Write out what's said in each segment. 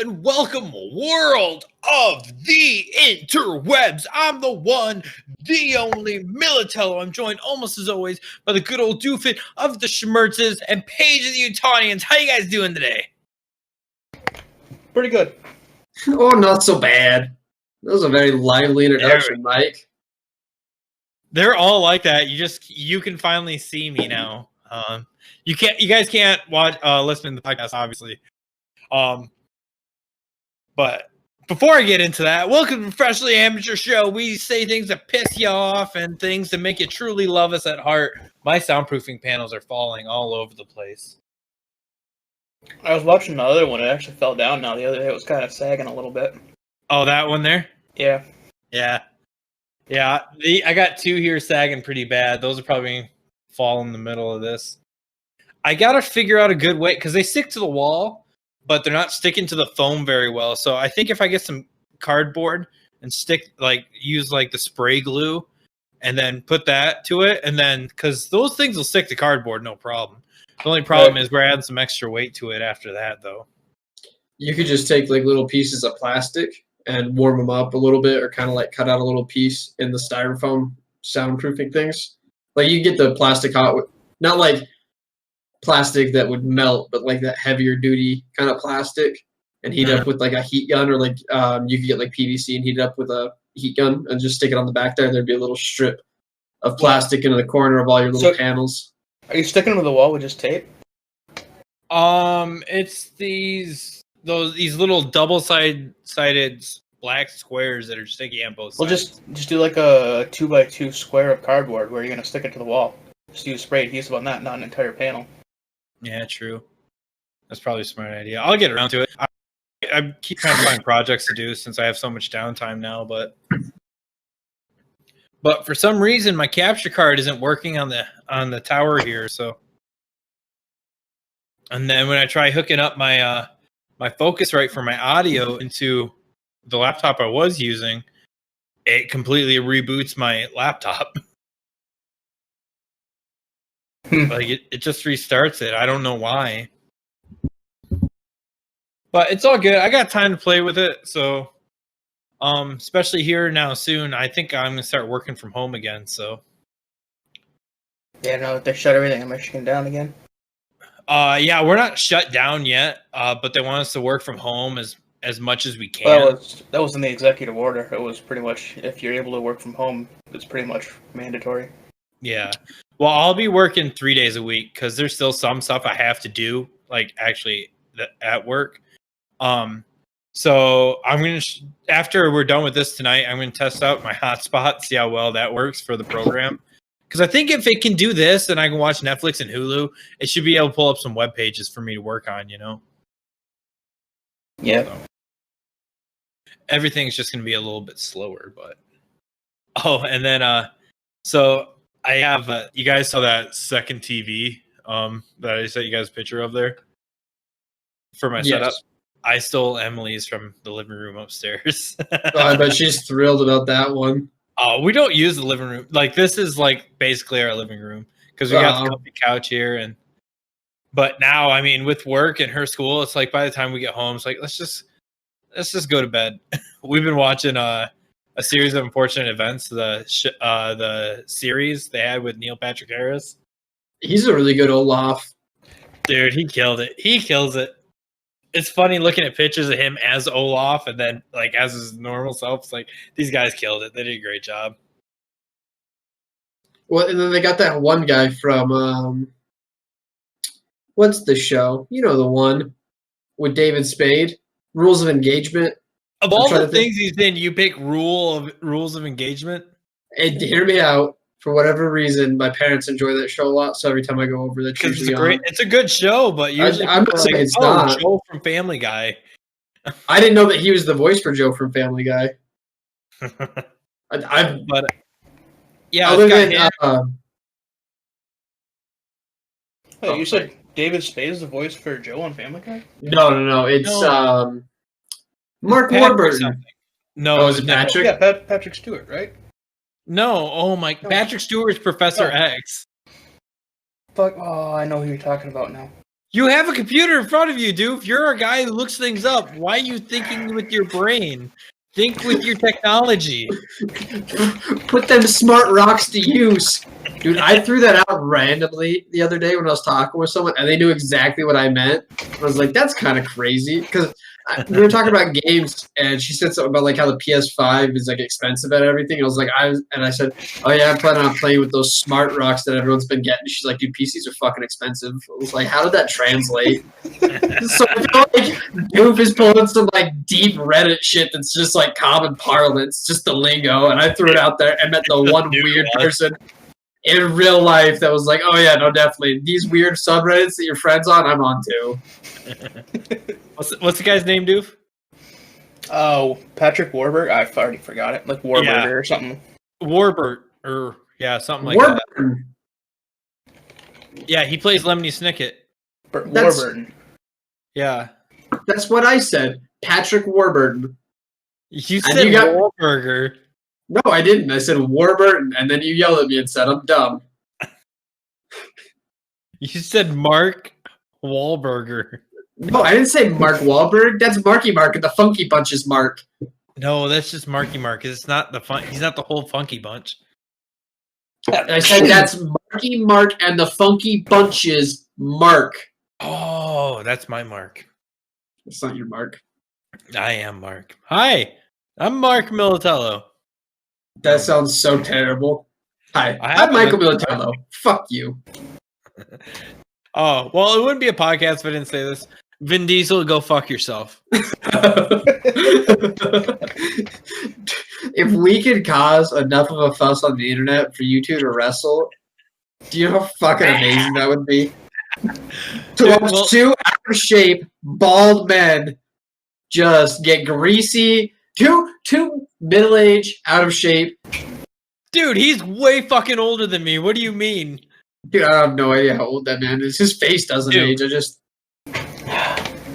and welcome, world of the interwebs. I'm the one, the only Militello. I'm joined almost as always by the good old Doofit of the Schmertzes and Paige of the Utonians. How you guys doing today? Pretty good. Oh, not so bad. That was a very lively introduction, Mike. They're all like that. You can finally see me now. You guys can't listen to the podcast, obviously. But before I get into that, welcome to Freshly Amateur Show. We say things that piss you off and things that make you truly love us at heart. My soundproofing panels are falling all over the place. I was watching the other one. It actually fell down now. The other day it was kind of sagging a little bit. Oh, that one there? Yeah. I got two here sagging pretty bad. Those will probably fall in the middle of this. I got to figure out a good way because they stick to the wall, but they're not sticking to the foam very well. So I think if I get some cardboard and use the spray glue and then put that to it, and then because those things will stick to cardboard, no problem. The only problem is we're adding some extra weight to it after that, though. You could just take little pieces of plastic and warm them up a little bit, or kind of cut out a little piece in the styrofoam soundproofing things. You get the plastic not plastic that would melt, but that heavier duty kind of plastic, and heat up with a heat gun, or you could get PVC and heat it up with a heat gun and just stick it on the back there. There'd be a little strip of plastic into the corner of all your little panels. Are you sticking them to the wall with just tape? It's these little double-sided black squares that are sticky on both sides. Well, just do a 2x2 square of cardboard where you're gonna stick it to the wall. Just use spray adhesive on that, not an entire panel. Yeah, true. That's probably a smart idea. I'll get around to it. I keep trying to find projects to do since I have so much downtime now, but for some reason my capture card isn't working on the tower here. So, and then when I try hooking up my my Focusrite for my audio into the laptop I was using, it completely reboots my laptop. It just restarts it. I don't know why. But it's all good. I got time to play with it, so especially here now soon, I think I'm gonna start working from home again, so. Yeah, no, they shut everything in Michigan down again. Yeah, we're not shut down yet, but they want us to work from home as much as we can. Well, that was in the executive order. It was pretty much, if you're able to work from home, it's pretty much mandatory. Yeah. Well, I'll be working 3 days a week because there's still some stuff I have to do, actually at work. So I'm going to, after we're done with this tonight, I'm going to test out my hotspot, see how well that works for the program. Because I think if it can do this and I can watch Netflix and Hulu, it should be able to pull up some web pages for me to work on, Yeah. So, everything's just going to be a little bit slower, but. Oh, and then, so I have, you guys saw that second TV that I sent you guys a picture of there for my setup. I stole Emily's from the living room upstairs. I bet she's thrilled about that one. Oh, we don't use the living room. This is basically our living room because we got the comfy couch here. But now, I mean, with work and her school, it's by the time we get home, it's let's just go to bed. We've been watching a series of Unfortunate Events, the series they had with Neil Patrick Harris. He's a really good Olaf. Dude, he killed it. He kills it. It's funny looking at pictures of him as Olaf and then as his normal self. It's these guys killed it. They did a great job. Well, and then they got that one guy from what's the show? You know, the one with David Spade, Rules of Engagement. Of all the things he's in, you pick Rules of Engagement? And hear me out. For whatever reason, my parents enjoy that show a lot, so every time I go over, that's usually on. It's a good show, but usually I'm not saying it's not. Joe from Family Guy. I didn't know that he was the voice for Joe from Family Guy. Yeah. Other than you said David Spade is the voice for Joe on Family Guy? No. It's Mark Warburton. No, is it Patrick? Yeah, Patrick Stewart, right? No, oh my! Patrick Stewart's Professor X. Fuck! Oh, I know who you're talking about now. You have a computer in front of you, dude. If you're a guy who looks things up, why are you thinking with your brain? Think with your technology. Put them smart rocks to use. Dude, I threw that out randomly the other day when I was talking with someone, and they knew exactly what I meant. I was like, that's kind of crazy. Because we were talking about games, and she said something about like how the PS5 is like expensive and everything. And I said, oh yeah, I'm planning on playing with those smart rocks that everyone's been getting. She's like, dude, PCs are fucking expensive. I was like, how did that translate? So I feel like Doof is pulling some like deep Reddit shit that's just like common parlance, just the lingo. And I threw it out there and met the one weird person in real life that was like, oh yeah, no, definitely. These weird subreddits that your friends on, I'm on too. What's the guy's name, Doof? Oh, Patrick Warburg. I already forgot it. Like Warburger or something. Warbert, or yeah, something like Warburton. that. Yeah, he plays Lemony Snicket. Warburton. Yeah. That's what I said. Patrick Warburton. You And said you got- Wahlburger. No, I didn't. I said Warburton, and then you yelled at me and said I'm dumb. You said Mark Wahlberger. No, I didn't say Mark Wahlberg. That's Marky Mark and the Funky Bunches Mark. No, that's just Marky Mark. It's not the fun. He's not the whole Funky Bunch. I said that's Marky Mark and the Funky Bunches Mark. Oh, that's my Mark. It's not your Mark. I am Mark. Hi, I'm Mark Militello. That sounds so terrible. Hi, I have I'm Michael a- Militello. Fuck you. Oh, well, it wouldn't be a podcast if I didn't say this. Vin Diesel, go fuck yourself. If we could cause enough of a fuss on the internet for you two to wrestle, do you know how fucking amazing that would be? To Dude, watch well- two out of shape, bald men just get greasy. Two middle-aged, out of shape. Dude, he's way fucking older than me. What do you mean? Dude, I have no idea how old that man is. His face doesn't Dude. age. I just,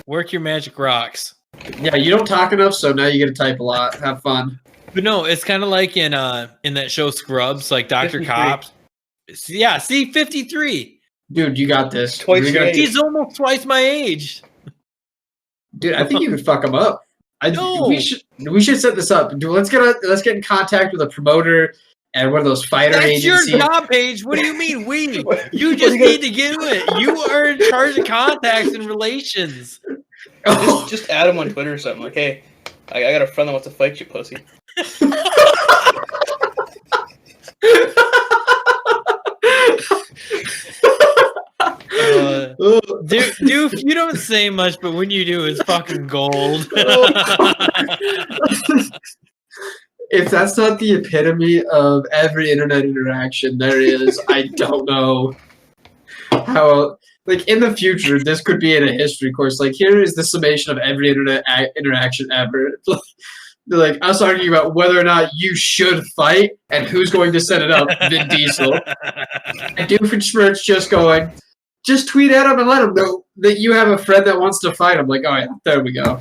Work your magic rocks. yeah, you don't talk enough, so now you get to type a lot. Have fun. But no, it's kind of like in that show Scrubs, like Dr. 53. Cops. Yeah, see, 53. Dude, you got this. Twice We're your gonna- age. He's almost twice my age. Dude, I think you could fuck him up. No. We should set this up. Dude, let's get in contact with a promoter and one of those fighter That's your agencies. job page. What do you mean, we? What- You what just are you need to get it. You are in charge of contacts and relations. Oh, Just add him on Twitter or something. Like, hey, I got a friend that wants to fight you, pussy. Dude, you don't say much, but when you do, it's fucking gold. if that's not the epitome of every internet interaction there is, I don't know how. Like in the future, this could be in a history course. Like here is the summation of every internet interaction ever. They're like us arguing about whether or not you should fight and who's going to set it up. Vin Diesel. And Doofenshmirtz just going, just tweet at him and let him know that you have a friend that wants to fight him. Like, oh yeah, there we go.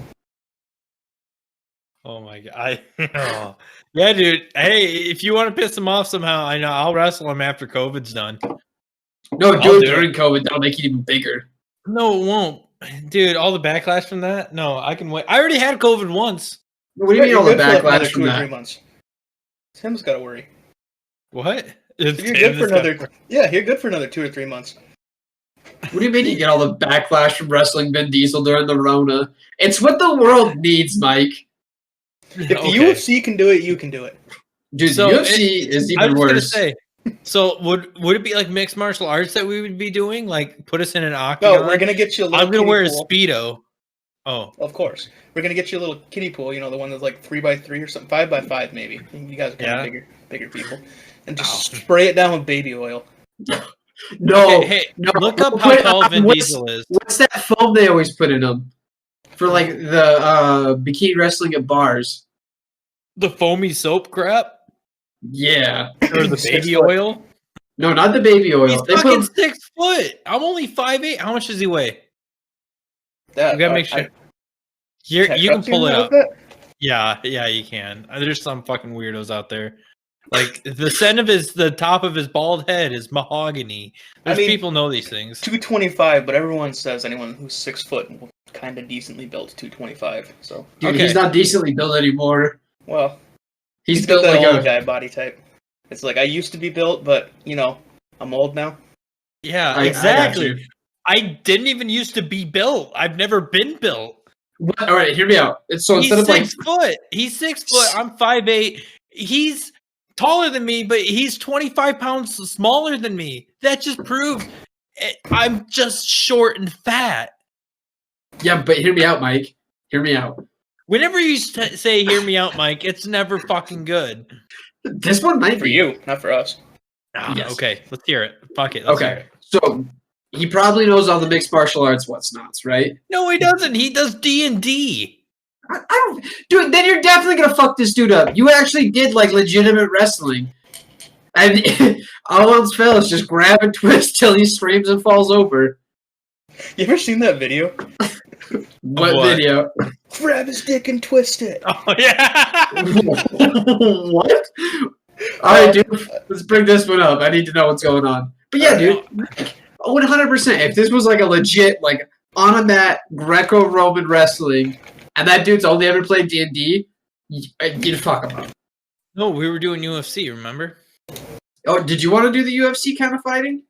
Oh my god! Oh. Yeah, dude. Hey, if you want to piss him off somehow, I know I'll wrestle him after COVID's done. No, I'll do it do during COVID. That'll make it even bigger. No, it won't, dude. All the backlash from that. No, I can wait. I already had COVID once. What do you mean all the You're good for another backlash 2 from or that? 3 months. Tim's got to worry. What? You're good for another. Yeah, you're good for another 2 or 3 months. What do you mean you get all the backlash from wrestling Vin Diesel during the Rona? It's what the world needs, Mike. If the UFC can do it, you can do it. Dude, So, the UFC is I even was gonna worse. say. So would it be like mixed martial arts that we would be doing? Like put us in an octagon? No, we're gonna get you a little. I'm gonna kiddie wear a pool. speedo. Oh, Of course, we're gonna get you a little kiddie pool. You know, the one that's like 3x3 or something, 5x5 maybe. You guys are kind Yeah. of bigger people, and just spray it down with baby oil. No, hey, no. look up how Wait, tall Vin what's- Diesel is. What's that foam they always put in them? For like the bikini wrestling at bars. The foamy soap crap Yeah. or the 6 baby foot. oil? No, not the baby oil. He's They fucking put 6 foot. I'm only 5'8". How much does he weigh? That You gotta make sure. You can pull it up. Yeah, you can. There's some fucking weirdos out there. Like the top of his bald head is mahogany. There's people know these things. 225, but everyone says anyone who's 6 foot will kind of decently built 225. So Dude, he's not decently built anymore. Well, he's built like like a guy body type. It's like I used to be built, but I'm old now. Yeah, exactly. I didn't even used to be built. I've never been built. What? All right, hear me out. So He's instead of 6 foot. He's 6 foot. I'm 5'8". He's taller than me, but he's 25 pounds smaller than me. That just proves I'm just short and fat. Yeah, but hear me out, Mike. Hear me out. Whenever you say "hear me out, Mike," it's never fucking good. This one might For be you, not for us. Yes. Okay, let's hear it. Fuck it. Let's hear it. So he probably knows all the mixed martial arts what's nots, right? No, he doesn't. He does D&D. I don't, dude. Then you're definitely gonna fuck this dude up. You actually did like legitimate wrestling, and all else fails, just grab and twist till he screams and falls over. You ever seen that video? What video? Grab his dick and twist it. Oh yeah. What? All right, dude. Let's bring this one up. I need to know what's going on. But yeah, dude. 100%. If this was like a legit, like on a mat Greco-Roman wrestling, and that dude's only ever played D&D, you'd fuck him up. No, we were doing UFC. Remember? Oh, did you want to do the UFC kind of fighting?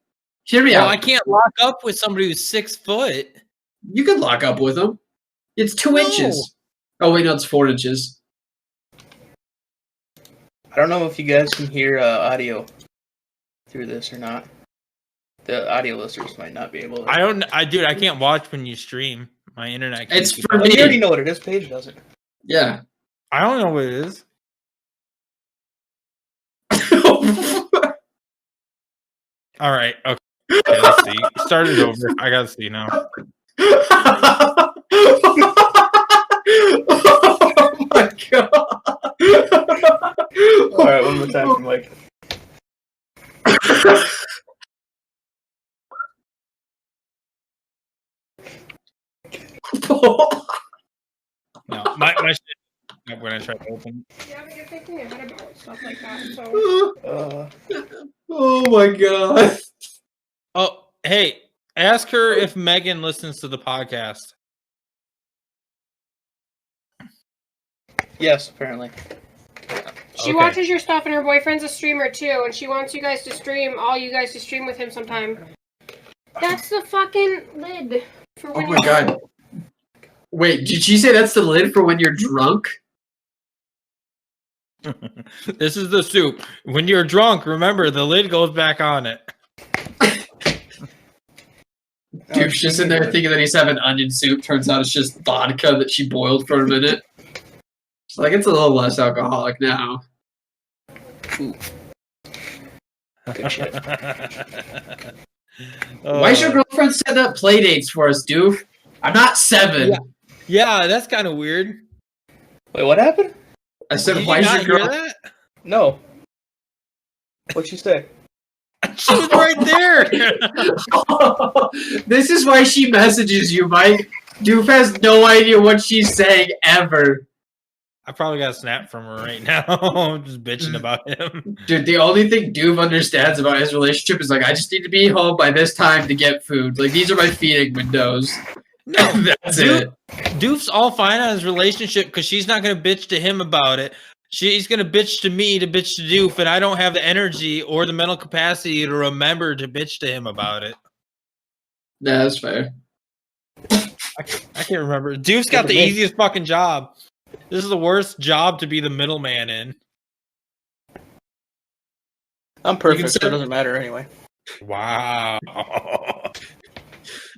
Hear me out. I can't lock up with somebody who's 6 foot. You could lock up with him. It's 2 inches. Oh wait, no, it's 4 inches. I don't know if you guys can hear audio through this or not. The audio listeners might not be able to. I can't watch when you stream. My internet. It's keeps for You already know what it is. Paige does it. Yeah. I don't know what it is. All right. Okay. Let's see. Start it over. I gotta see now. Oh my god! All right, one more time from Mike. No, my shit. When I try to open. Yeah, but you're thinking ahead about stuff like that. So Oh my god! Oh, hey, ask her if Megan listens to the podcast. Yes, apparently. she watches your stuff, and her boyfriend's a streamer too, and she wants you guys to stream, all you guys to stream with him sometime. That's the fucking lid for when Oh my god! Wait, did she say that's the lid for when you're drunk? This is the soup. When you're drunk, remember the lid goes back on it. Dude's just in there thinking that he's having onion soup. Turns out it's just vodka that she boiled for a minute. She's like, it's a little less alcoholic now. Ooh. Good shit. Why's your girlfriend set up play dates for us, doof? I'm not 7. Yeah, that's kind of weird. Wait, what happened? I said, Did why's you your not hear girl? that? No. What'd she say? She was right there. This is why she messages you, Mike. Doof has no idea what she's saying ever. I probably got a snap from her right now. I'm just bitching about him. Dude, the only thing Doof understands about his relationship is like, I just need to be home by this time to get food. Like, these are my feeding windows. No, That's it. Doof's all fine on his relationship because she's not going to bitch to him about it. She's going to bitch to me to bitch to Doof, and I don't have the energy or the mental capacity to remember to bitch to him about it. Yeah, that's fair. I can't remember. Doof's got the easiest fucking job. This is the worst job to be the middleman in. I'm perfect, say- so it doesn't matter anyway. Wow.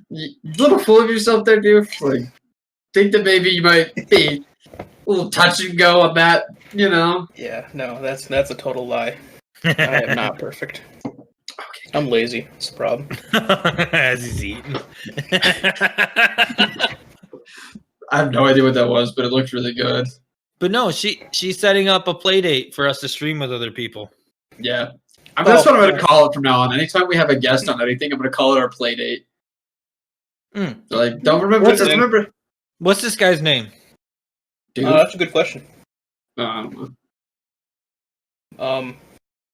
You little full of yourself there, Doof. Like, think that maybe you might be a little touch and go on that, you know? Yeah, no, that's a total lie. I am not perfect. I'm lazy. That's the problem. As he's eating. I have no idea what that was, but it looked really good. But no, she's setting up a play date for us to stream with other people. Yeah. That's what I'm going to call it from now on. Anytime we have a guest on anything, I'm going to call it our play date. Mm. Like, don't remember. What's Just it? remember. What's this guy's name? Dude. That's a good question. I don't know.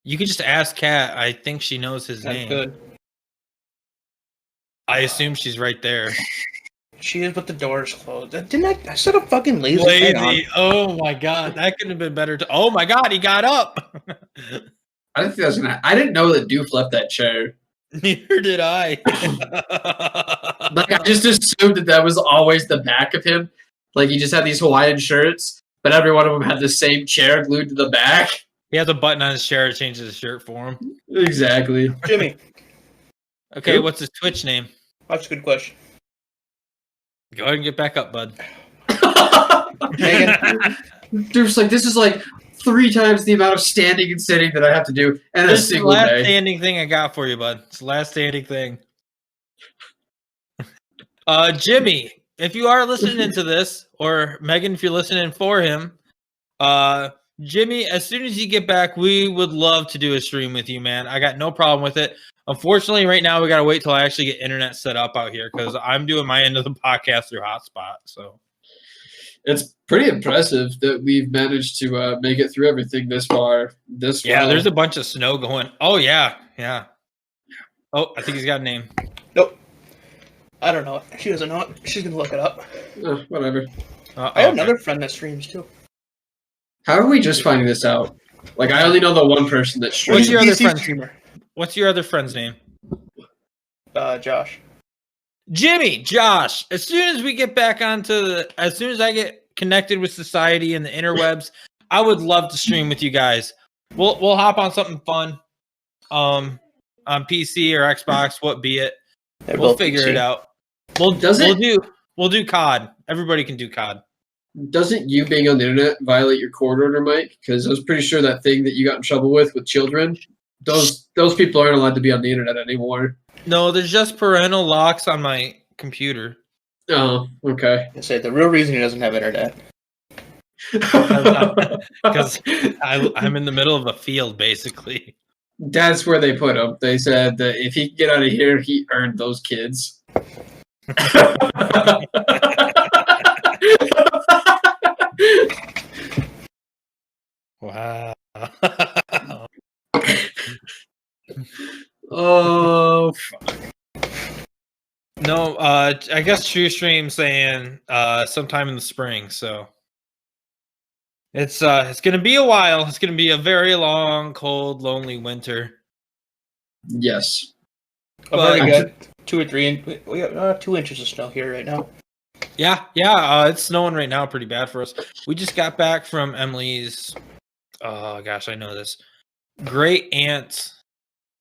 You could just ask Kat. I think she knows his That's name. good. I assume she's right there. She is, but the door's closed. Didn't I set a fucking lazy? Hang on. Lazy. Oh my god, that could have been better. Oh my god, he got up. I didn't think that was gonna. I didn't know that Doof left that chair. Neither did I. Like I just assumed that was always the back of him. Like he just had these Hawaiian shirts, but every one of them had the same chair glued to the back. He has a button on his chair to change his shirt for him. Exactly. Jimmy, Okay, Who? what's his Twitch name? that's a good question. Go ahead and get back up, bud. Megan, Doof's like, this is like 3 times the amount of standing and sitting that I have to do in a This is the single last day. standing thing I got for you, bud. It's the last standing thing. Jimmy, if you are listening to this, or Megan, if you're listening for him, Jimmy, as soon as you get back, we would love to do a stream with you, man. I got no problem with it. Unfortunately, right now we gotta wait till I actually get internet set up out here because I'm doing my end of the podcast through hotspot. So It's pretty impressive that we've managed to make it through everything this far. yeah, well. there's a bunch of snow going. Oh yeah. Oh, I think he's got a name. nope. I don't know it. She doesn't know it. She's gonna look it up. Whatever. I have another friend that streams too. How are we just finding this out? Like I only know the one person that What's streams. your other PC friend? streamer? What's your other friend's name? Josh. Jimmy, Josh. As soon as we get back as soon as I get connected with society and the interwebs, I would love to stream with you guys. We'll hop on something fun, on PC or Xbox, what be it. They're We'll both figure PC. it out. We'll do COD. Everybody can do COD. Doesn't you being on the internet violate your court order, Mike? Because I was pretty sure that thing that you got in trouble with children, those people aren't allowed to be on the internet anymore. No, there's just parental locks on my computer. Oh, okay. I say the real reason he doesn't have internet. Because I'm in the middle of a field, basically. That's where they put him. They said that if he could get out of here, he earned those kids. Wow. Oh, No, I guess True Stream saying sometime in the spring. So it's gonna be a while. It's gonna be a very long, cold, lonely winter. yes. I've already But- got 2 or 3. We got 2 inches of snow here right now. Yeah. It's snowing right now, pretty bad for us. We just got back from Emily's. Oh gosh, I know this. Great aunt's.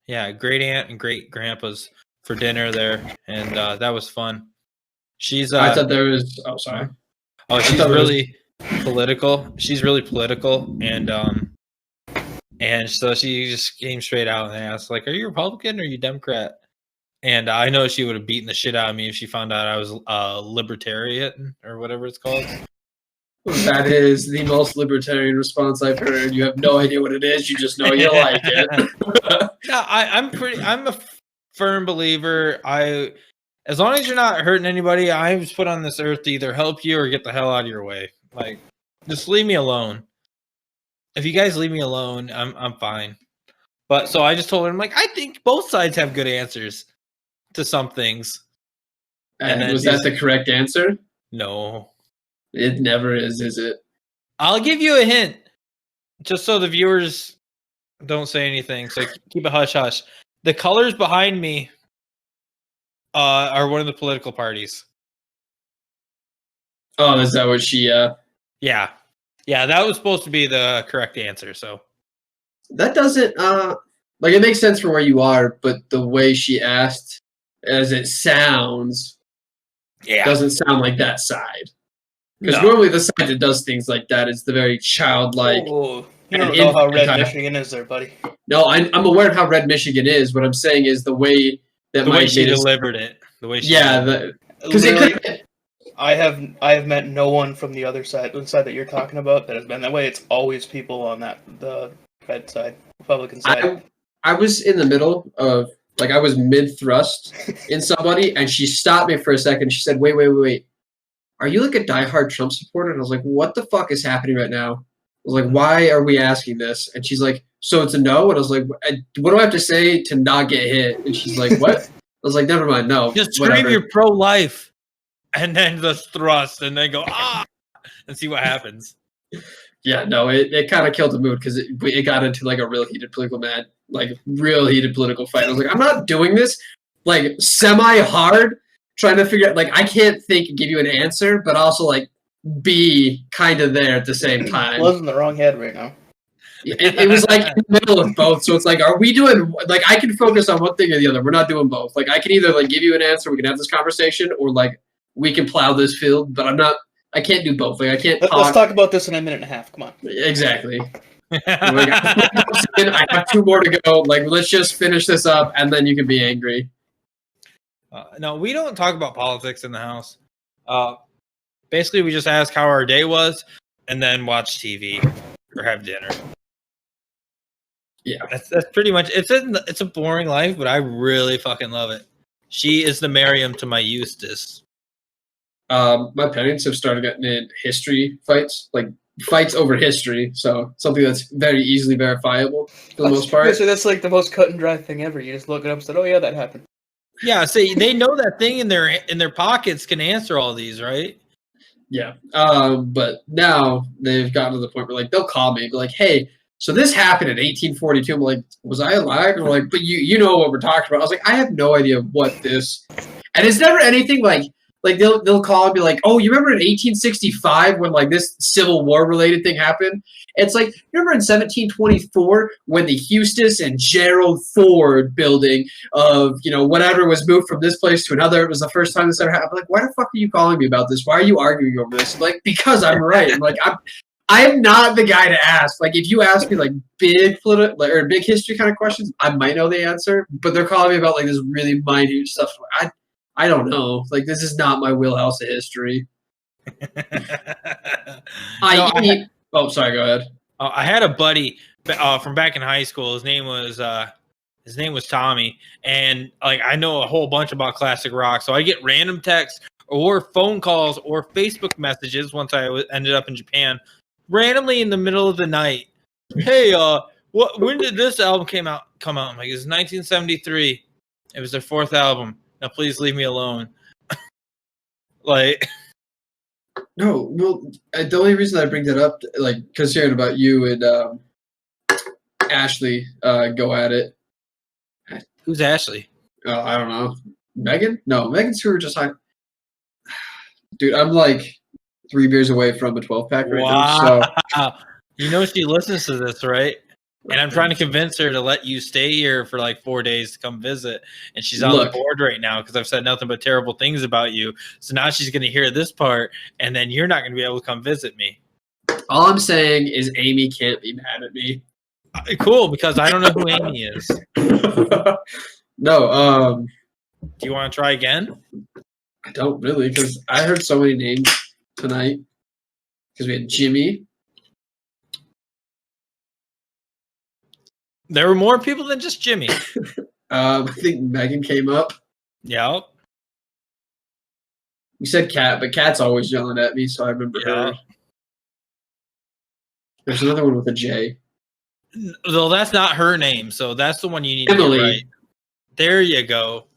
Yeah, great aunt and great grandpa's for dinner there, and that was fun. She's I thought there was. Oh, sorry. oh, she's thought it was- really political. She's really political, and so she just came straight out and asked, like, "Are you Republican or are you Democrat?" And I know she would have beaten the shit out of me if she found out I was libertarian or whatever it's called. That is the most libertarian response I've heard. You have no idea what it is. You just know you like it. Yeah, I'm a firm believer. As long as you're not hurting anybody, I was put on this earth to either help you or get the hell out of your way. Like, just leave me alone. If you guys leave me alone, I'm fine. But so I just told her, I'm like, I think both sides have good answers to some things. And then was that the correct answer? No. It never is it? I'll give you a hint, just so the viewers don't say anything. So keep it hush hush. The colors behind me are one of the political parties. Oh, is that what she? Yeah, that was supposed to be the correct answer. So That doesn't. Like it makes sense for where you are, but the way she asked, as it sounds, yeah, doesn't sound like that side. Because No. normally the side that does things like that is the very childlike. Oh, you don't and know how red infantile. Michigan is there, buddy. No, I'm aware of how red Michigan is. What I'm saying is the way that the way Mike she made it- delivered it. The way she Yeah, delivered because it Literally, could. I have met no one from the other side, the side that you're talking about, that has been that way. It's always people on the red side, Republican side. I was in the middle of I was mid thrust in somebody, and she stopped me for a second. She said, "Wait. Are you like a diehard Trump supporter?" And I was like, "What the fuck is happening right now?" I was like, "Why are we asking this?" And she's like, so it's a no. And I was like, what do I have to say to not get hit? And she's like, what? I was like, never mind, no. Just scream whatever. you're pro-life, and then just thrust, and then go and see what happens. Yeah, no, it kind of killed the mood because it got into like a real heated political fight. I was like, I'm not doing this like semi-hard, trying to figure out, like, I can't think and give you an answer, but also like be kind of there at the same time. I was in the wrong head right now. It was like in the middle of both, so it's like, are we doing, like, I can focus on one thing or the other. We're not doing both. Like, I can either like give you an answer, we can have this conversation, or like we can plow this field, but I can't do both. Like, I can't Let's talk about this in a minute and a half. Come on. Exactly. I have 2 more to go. Like, let's just finish this up, and then you can be angry. No, we don't talk about politics in the house. Basically, we just ask how our day was, and then watch TV or have dinner. Yeah, that's pretty much. It's a boring life, but I really fucking love it. She is the Miriam to my Eustace. My parents have started getting in history fights, like fights over history. So something that's very easily verifiable for the most part. So that's like the most cut and dry thing ever. You just look it up and say, "Oh yeah, that happened." Yeah, see, they know that thing in their pockets can answer all these, right? Yeah. But now they've gotten to the point where like they'll call me and be like, "Hey, so this happened in 1842." I'm like, "Was I alive?" And they're like, "But you know what we're talking about." I was like, "I have no idea what this," and it's never anything like. Like they'll call and be like, "Oh, you remember in 1865 when like this Civil War related thing happened?" It's like, remember in 1724 when the Eustis and Gerald Ford building of whatever was moved from this place to another. It was the first time this ever happened. I'm like, why the fuck are you calling me about this? Why are you arguing over this? Like, because I'm right. I'm like, I am not the guy to ask. Like, if you ask me like big political or big history kind of questions, I might know the answer. But they're calling me about like this really minute stuff. I don't know. Like, this is not my wheelhouse of history. Oh, sorry. Go ahead. I had a buddy from back in high school. His name was Tommy, and like I know a whole bunch about classic rock. So I get random texts or phone calls or Facebook messages once I ended up in Japan, randomly in the middle of the night. Hey, when did this album come out? I'm like, it's 1973. It was their 4th album. Now, please leave me alone. Like, no, well, the only reason I bring that up, like, because hearing about you and Ashley go at it. Who's Ashley? I don't know. Megan? No, Megan's who were just like, dude, I'm like 3 beers away from a 12-pack right now. So. You know she listens to this, right? And I'm trying to convince her to let you stay here for like 4 days to come visit. And she's on the board right now because I've said nothing but terrible things about you. So now she's going to hear this part, and then you're not going to be able to come visit me. All I'm saying is Amy can't be mad at me. Cool, because I don't know who Amy is. No. Do you want to try again? I don't really, because I heard so many names tonight. Because we had Jimmy. There were more people than just Jimmy. I think Megan came up. Yep. We said Kat, but Kat's always yelling at me, so I remember her. There's another one with a J. Well, that's not her name, so that's the one you need Emily. to get right. There you go.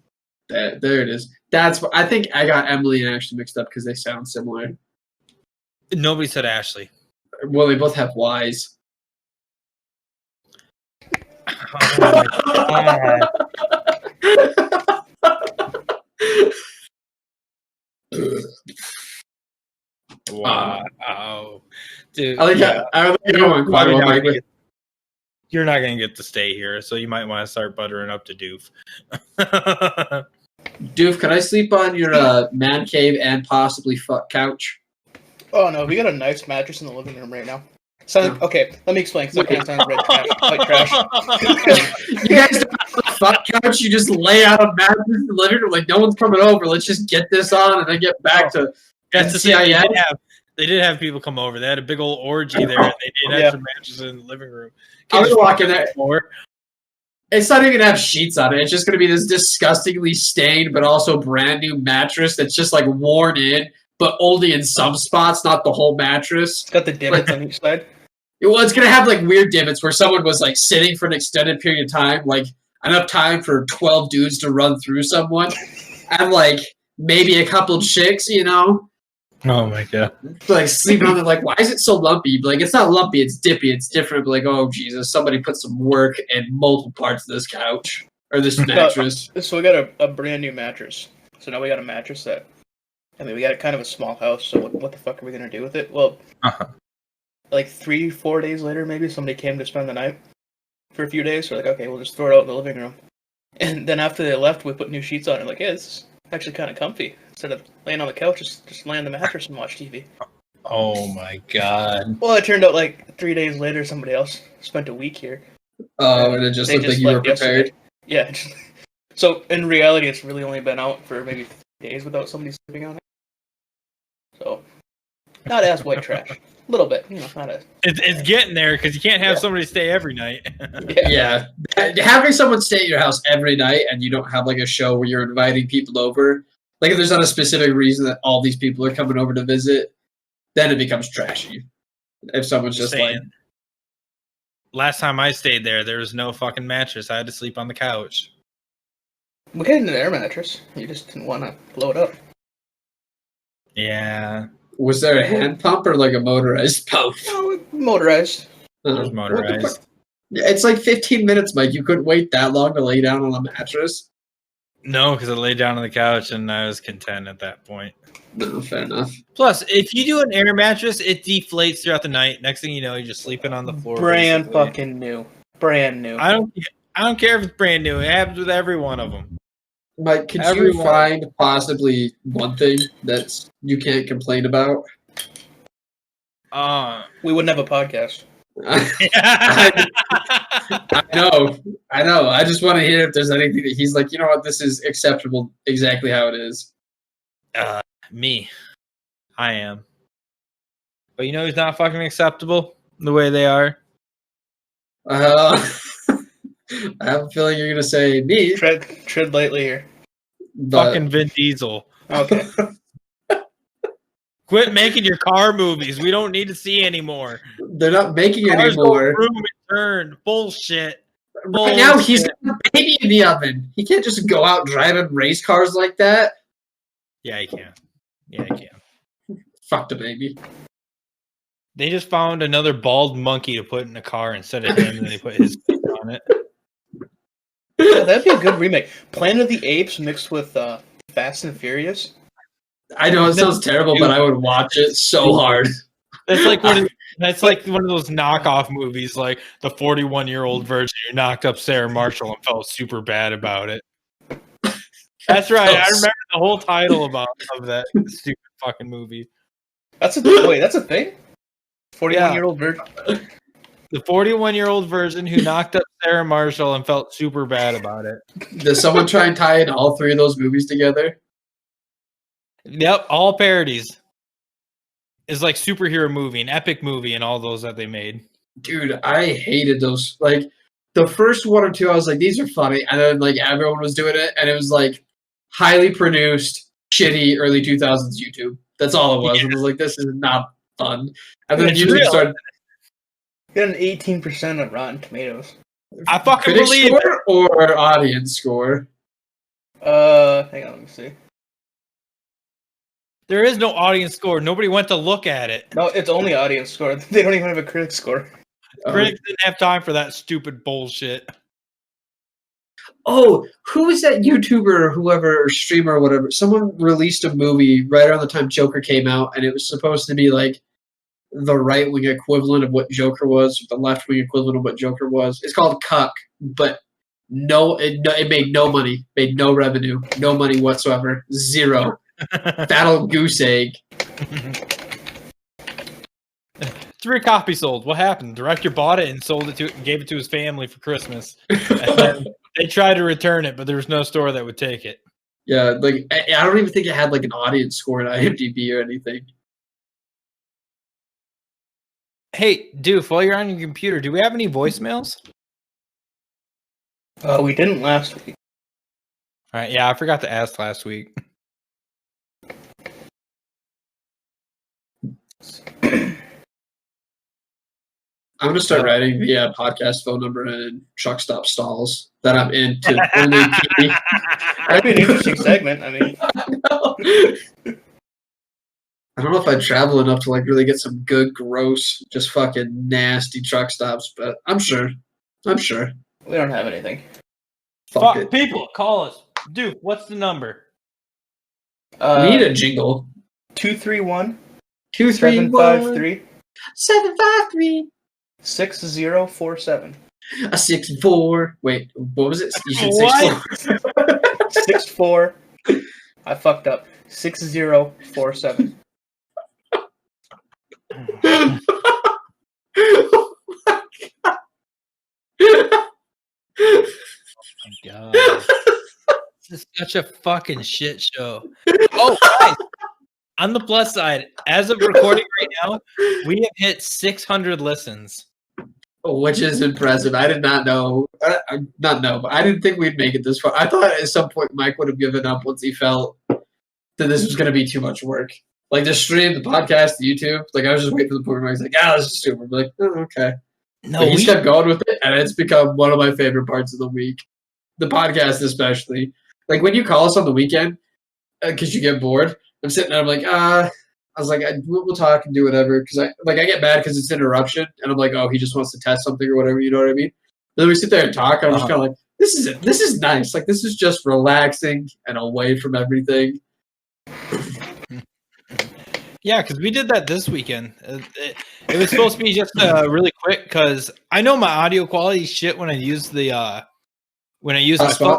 There it is. I think I got Emily and Ashley mixed up because they sound similar. Nobody said Ashley. Well, they both have Y's. Oh my God. Wow. Dude, I think you're not going to get to stay here, so you might want to start buttering up to Doof. Doof, can I sleep on your man cave and possibly fuck couch? Oh no, we got a nice mattress in the living room right now. Okay, let me explain because that kind of sounds red trash, white trash. You guys don't have a fuck couch. You just lay out a mattress in the living room like no one's coming over. Let's just get this on and then get back to that's the thing. They did have people come over. They had a big old orgy there. And they did have some mattresses in the living room. I was walking there. It's not even gonna have sheets on it. It's just gonna be this disgustingly stained but also brand new mattress that's just like worn in, but only in some spots, not the whole mattress. It's got the divots on each side. Well, it's gonna have like weird divots where someone was like sitting for an extended period of time, like enough time for 12 dudes to run through someone, and like maybe a couple chicks, you know, Oh my god. like sleeping on it. Like, why is it so lumpy? Like, it's not lumpy, it's dippy, it's different. But like, oh Jesus, somebody put some work in multiple parts of this couch or this mattress. So we got a brand new mattress. So now we got a mattress that, I mean, we got kind of a small house. So what the fuck are we gonna do with it? Well, like 3-4 days later, maybe somebody came to spend the night for a few days. So we're like, okay, we'll just throw it out in the living room. And then after they left, we put new sheets on it. Like, yeah, it's actually kind of comfy. Instead of laying on the couch, just lay on the mattress and watch TV. Oh my god. Well, it turned out like 3 days later, somebody else spent a week here. Oh, and it just They looked like you were left yesterday. prepared. Yeah. So in reality, it's really only been out for maybe 3 days without somebody sleeping on it. So not as white trash. A little bit, you know, not as. It's getting there because you can't have Yeah. somebody stay every night. Yeah, having someone stay at your house every night and you don't have like a show where you're inviting people over, like if there's not a specific reason that all these people are coming over to visit, then it becomes trashy. If someone's just like, Saying. Last time I stayed there was no fucking mattress. I had to sleep on the couch. We got an air mattress. You just didn't want to blow it up. Yeah, was there a hand pump or like a motorized pump? Oh, motorized. it was What the motorized. fuck? Yeah, it's like 15 minutes, Mike. You couldn't wait that long to lay down on a mattress? No, because I laid down on the couch and I was content at that point. No, fair enough. Plus, if you do an air mattress, it deflates throughout the night. Next thing you know, you're just sleeping on the floor. Brand basically. fucking new. Brand new. I don't care if it's brand new. It happens with every one of them. Mike, could you Everyone- find possibly one thing that you can't complain about? We wouldn't have a podcast. I know. I just want to hear if there's anything that he's like, you know what, this is acceptable exactly how it is. Me. I am. But you know who's not fucking acceptable the way they are? I have a feeling you're going to say me. Tread lightly here. But Fucking Vin Diesel. Okay. Quit making your car movies. We don't need to see anymore. they're not making it Cars go anymore. room and turn. Bullshit. Right now, he's got a baby in the oven. He can't just go out driving race cars like that. Yeah, he can. Yeah, he can. Fuck the baby. They just found another bald monkey to put in a car instead of him, and they put his face on it. Yeah, that'd be a good remake. Planet of the Apes mixed with Fast and Furious. I know it sounds terrible, but I would watch it so hard. That's like one of those knockoff movies, like the 41-year-old virgin who knocked up Sarah Marshall and felt super bad about it. That's right. I remember the whole title of that stupid fucking movie. That's a thing. 41-year-old virgin. The 41-year-old virgin who knocked up Sarah Marshall and felt super bad about it. Does someone try and tie in all three of those movies together? Yep, all parodies. It's like superhero movie, an epic movie, and all those that they made. Dude, I hated those. Like, the first one or two, I was like, these are funny. And then, like, everyone was doing it. And it was, like, highly produced, shitty early 2000s YouTube. That's all it was. Yeah. It was like, this is not fun. And then It's YouTube real. started. Got an 18% on Rotten Tomatoes. I fucking Critic believe it. score or audience score? Hang on, let me see. There is no audience score. Nobody went to look at it. No, it's only audience score. They don't even have a critic score. Critics didn't have time for that stupid bullshit. Oh, who was that YouTuber or whoever, or streamer or whatever? Someone released a movie right around the time Joker came out, and it was supposed to be like the right-wing equivalent of what Joker was, or the left-wing equivalent of what Joker was. It's called Cuck, but it made no money, made no revenue, no money whatsoever, zero. Fat old goose egg. 3 copies sold. What happened? Director bought it and sold it and gave it to his family for Christmas. And then they tried to return it, but there was no store that would take it. Yeah, like I don't even think it had like an audience score in IMDb or anything. Hey, Doof, while you're on your computer, do we have any voicemails? We didn't last week. All right, yeah, I forgot to ask last week. I'm gonna start writing the podcast phone number in truck stop stalls that I'm in to only pee. That'd be an interesting segment. I mean, I don't know if I'd travel enough to like really get some good, gross, just fucking nasty truck stops, but I'm sure. we don't have anything. Fuck it. People, call us. Dude, what's the number? We need a jingle. 231 231 753 753 6047. a 64. Wait, what was it? You should What? 64. 64. I fucked up. 6047. God. This is such a fucking shit show. Oh, guys, on the plus side, as of recording right now, we have hit 600 listens. Which is impressive. I did not know. But I didn't think we'd make it this far. I thought at some point Mike would have given up once he felt that this was going to be too much work. Like the stream, the podcast, the YouTube. Like I was just waiting for the point where Mike's like, this is stupid. I'm like, oh, okay. No, But he just kept going with it, and it's become one of my favorite parts of the week. The podcast, especially. Like when you call us on the weekend because you get bored, I'm sitting there. I'm like, I was like, we'll talk and do whatever because I get mad because it's interruption, and I'm like, oh, he just wants to test something or whatever. You know what I mean? Then we sit there and talk. And I'm just kind of like, this is it. This is nice. Like this is just relaxing and away from everything. Yeah, because we did that this weekend. It was supposed to be just really quick because I know my audio quality is shit when I use the my phone.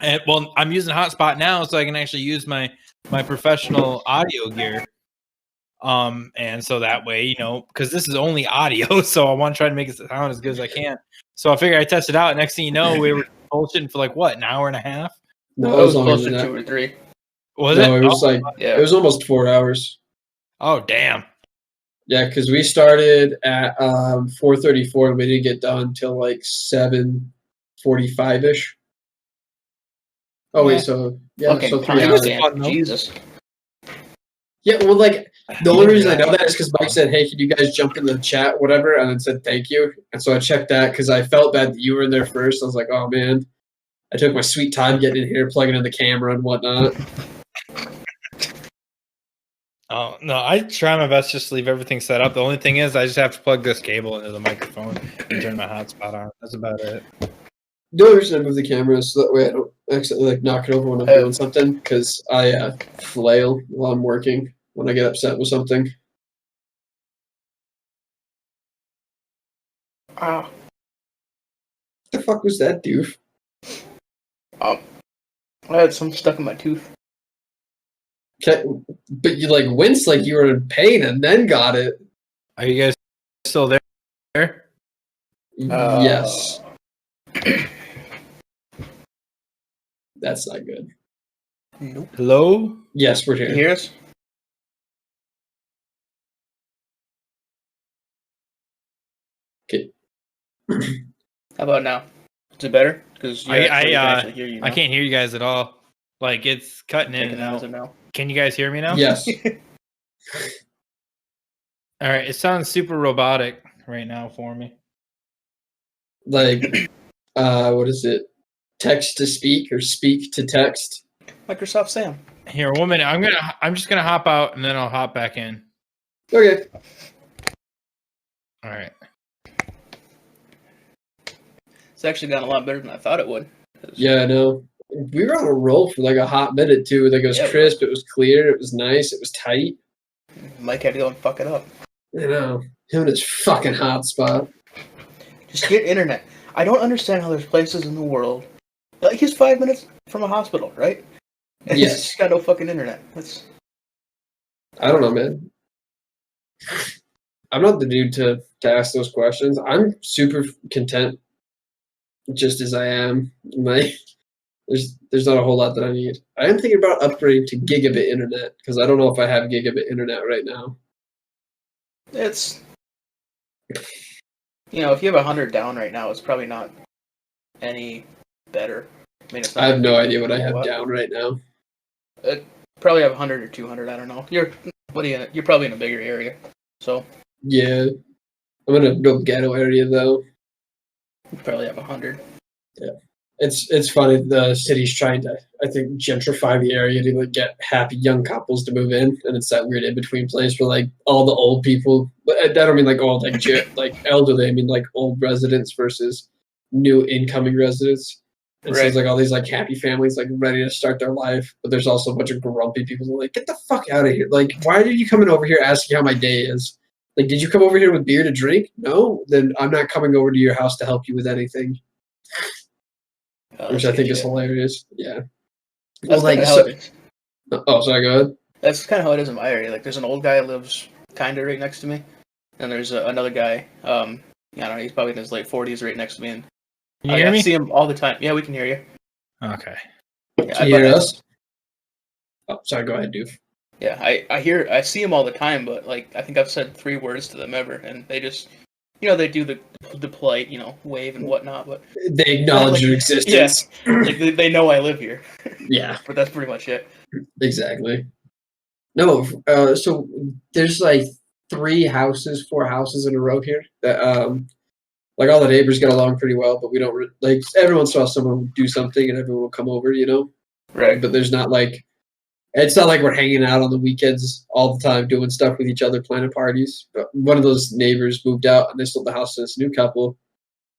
And, well, I'm using Hotspot now, so I can actually use my professional audio gear. And so that way, because this is only audio, so I want to try to make it sound as good as I can. So I figured I tested it out. Next thing you know, we were bullshitting for like what, an hour and a half? No, It was closer to 2 or 3. Was it? No, it was Yeah. it was almost 4 hours. Oh, damn. Yeah, because we started at 4:34 and we didn't get done until like 7:45 ish. Oh wait, so Okay, so 3 time hours. was fun, though. Jesus. Yeah, well, like the only reason I know that is because Mike said, "Hey, can you guys jump in the chat, whatever?" And then said, "Thank you." And so I checked that because I felt bad that you were in there first. I was like, "Oh man," I took my sweet time getting in here, plugging in the camera and whatnot. Oh, no, I try my best just to leave everything set up. The only thing is I just have to plug this cable into the microphone and turn my hotspot on. That's about it. The only reason I move the camera is so that way I don't accidentally like knock it over when I'm doing something because I flail while I'm working when I get upset with something. Ah. What the fuck was that, doof? I had some stuck in my tooth. Okay, but you like winced like you were in pain and then got it. Are you guys still there? Yes. That's not good. Nope. Hello? Yes, we're You here. hear us? Okay. How about now? Is it better? Because I actually hear you now. I can't hear you guys at all. Like it's cutting in Taking and out out. as of now. Can you guys hear me now? Yes. All right. It sounds super robotic right now for me. Like, what is it? Text to speak or speak to text? Microsoft Sam. Here, 1 minute. I'm just gonna hop out and then I'll hop back in. Okay. All right. It's actually gotten a lot better than I thought it would. Yeah, I know. We were on a roll for like a hot minute too. Like it was Yeah, crisp, it was clear, it was nice, it was tight. Mike had to go and fuck it up. I know. Him and his fucking hotspot. Just get internet. I don't understand how there's places in the world. Like he's 5 minutes from a hospital, right? And Yes. he's just got no fucking internet. That's I don't know, man. I'm not the dude to ask those questions. I'm super content just as I am. Like there's not a whole lot that I need. I am thinking about upgrading to gigabit internet because I don't know if I have gigabit internet right now. it's if you have 100 down right now, it's probably not any better. I mean, it's not I have no idea what I have down right now. Probably have 100 or 200. I don't know. You're probably in a bigger area, so Yeah. I'm in a real ghetto area though. We probably have 100. Yeah. It's funny. The city's trying to, I think, gentrify the area to like get happy young couples to move in, and it's that weird in between place where like all the old people. I don't mean like old, like elderly. I mean like old residents versus new incoming residents. And so it's like all these like happy families like ready to start their life, but there's also a bunch of grumpy people who are like, get the fuck out of here! Like, why are you coming over here asking how my day is? Like, did you come over here with beer to drink? No, then I'm not coming over to your house to help you with anything. Which I think is hilarious. Yeah. That's like how it is. Oh, sorry, go ahead. That's kind of how it is in my area. Like, there's an old guy who lives kind of right next to me, and there's another guy. I don't know. He's probably in his late 40s, right next to me. And can you hear me? I see him all the time. Yeah, we can hear you. Okay. Yeah, can you hear us? Oh, sorry. Go ahead, Doof. Yeah, I see him all the time, but like I think I've said 3 words to them ever, and they just, they do the polite, wave and whatnot, but they acknowledge your existence. Yeah, like they know I live here. Yeah, but that's pretty much it. Exactly. No, so there's like 4 houses in a row here that like all the neighbors get along pretty well, but we don't like every once in a while someone will do something and everyone will come over, Right. But there's not like. It's not like we're hanging out on the weekends all the time doing stuff with each other, planning parties. But one of those neighbors moved out and they sold the house to this new couple.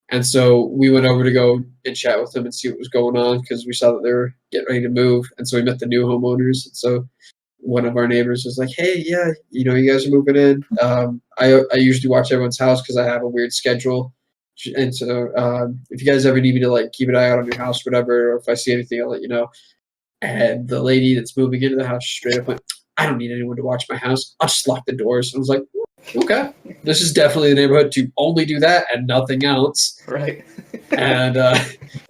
And so we went over to go and chat with them and see what was going on because we saw that they were getting ready to move. And so we met the new homeowners. And so one of our neighbors was like, hey, yeah, you guys are moving in. I usually watch everyone's house because I have a weird schedule. And so if you guys ever need me to like keep an eye out on your house or whatever, or if I see anything, I'll let you know. And the lady that's moving into the house straight up went, I don't need anyone to watch my house. I'll just lock the doors. And I was like, okay, this is definitely the neighborhood to only do that and nothing else. Right. And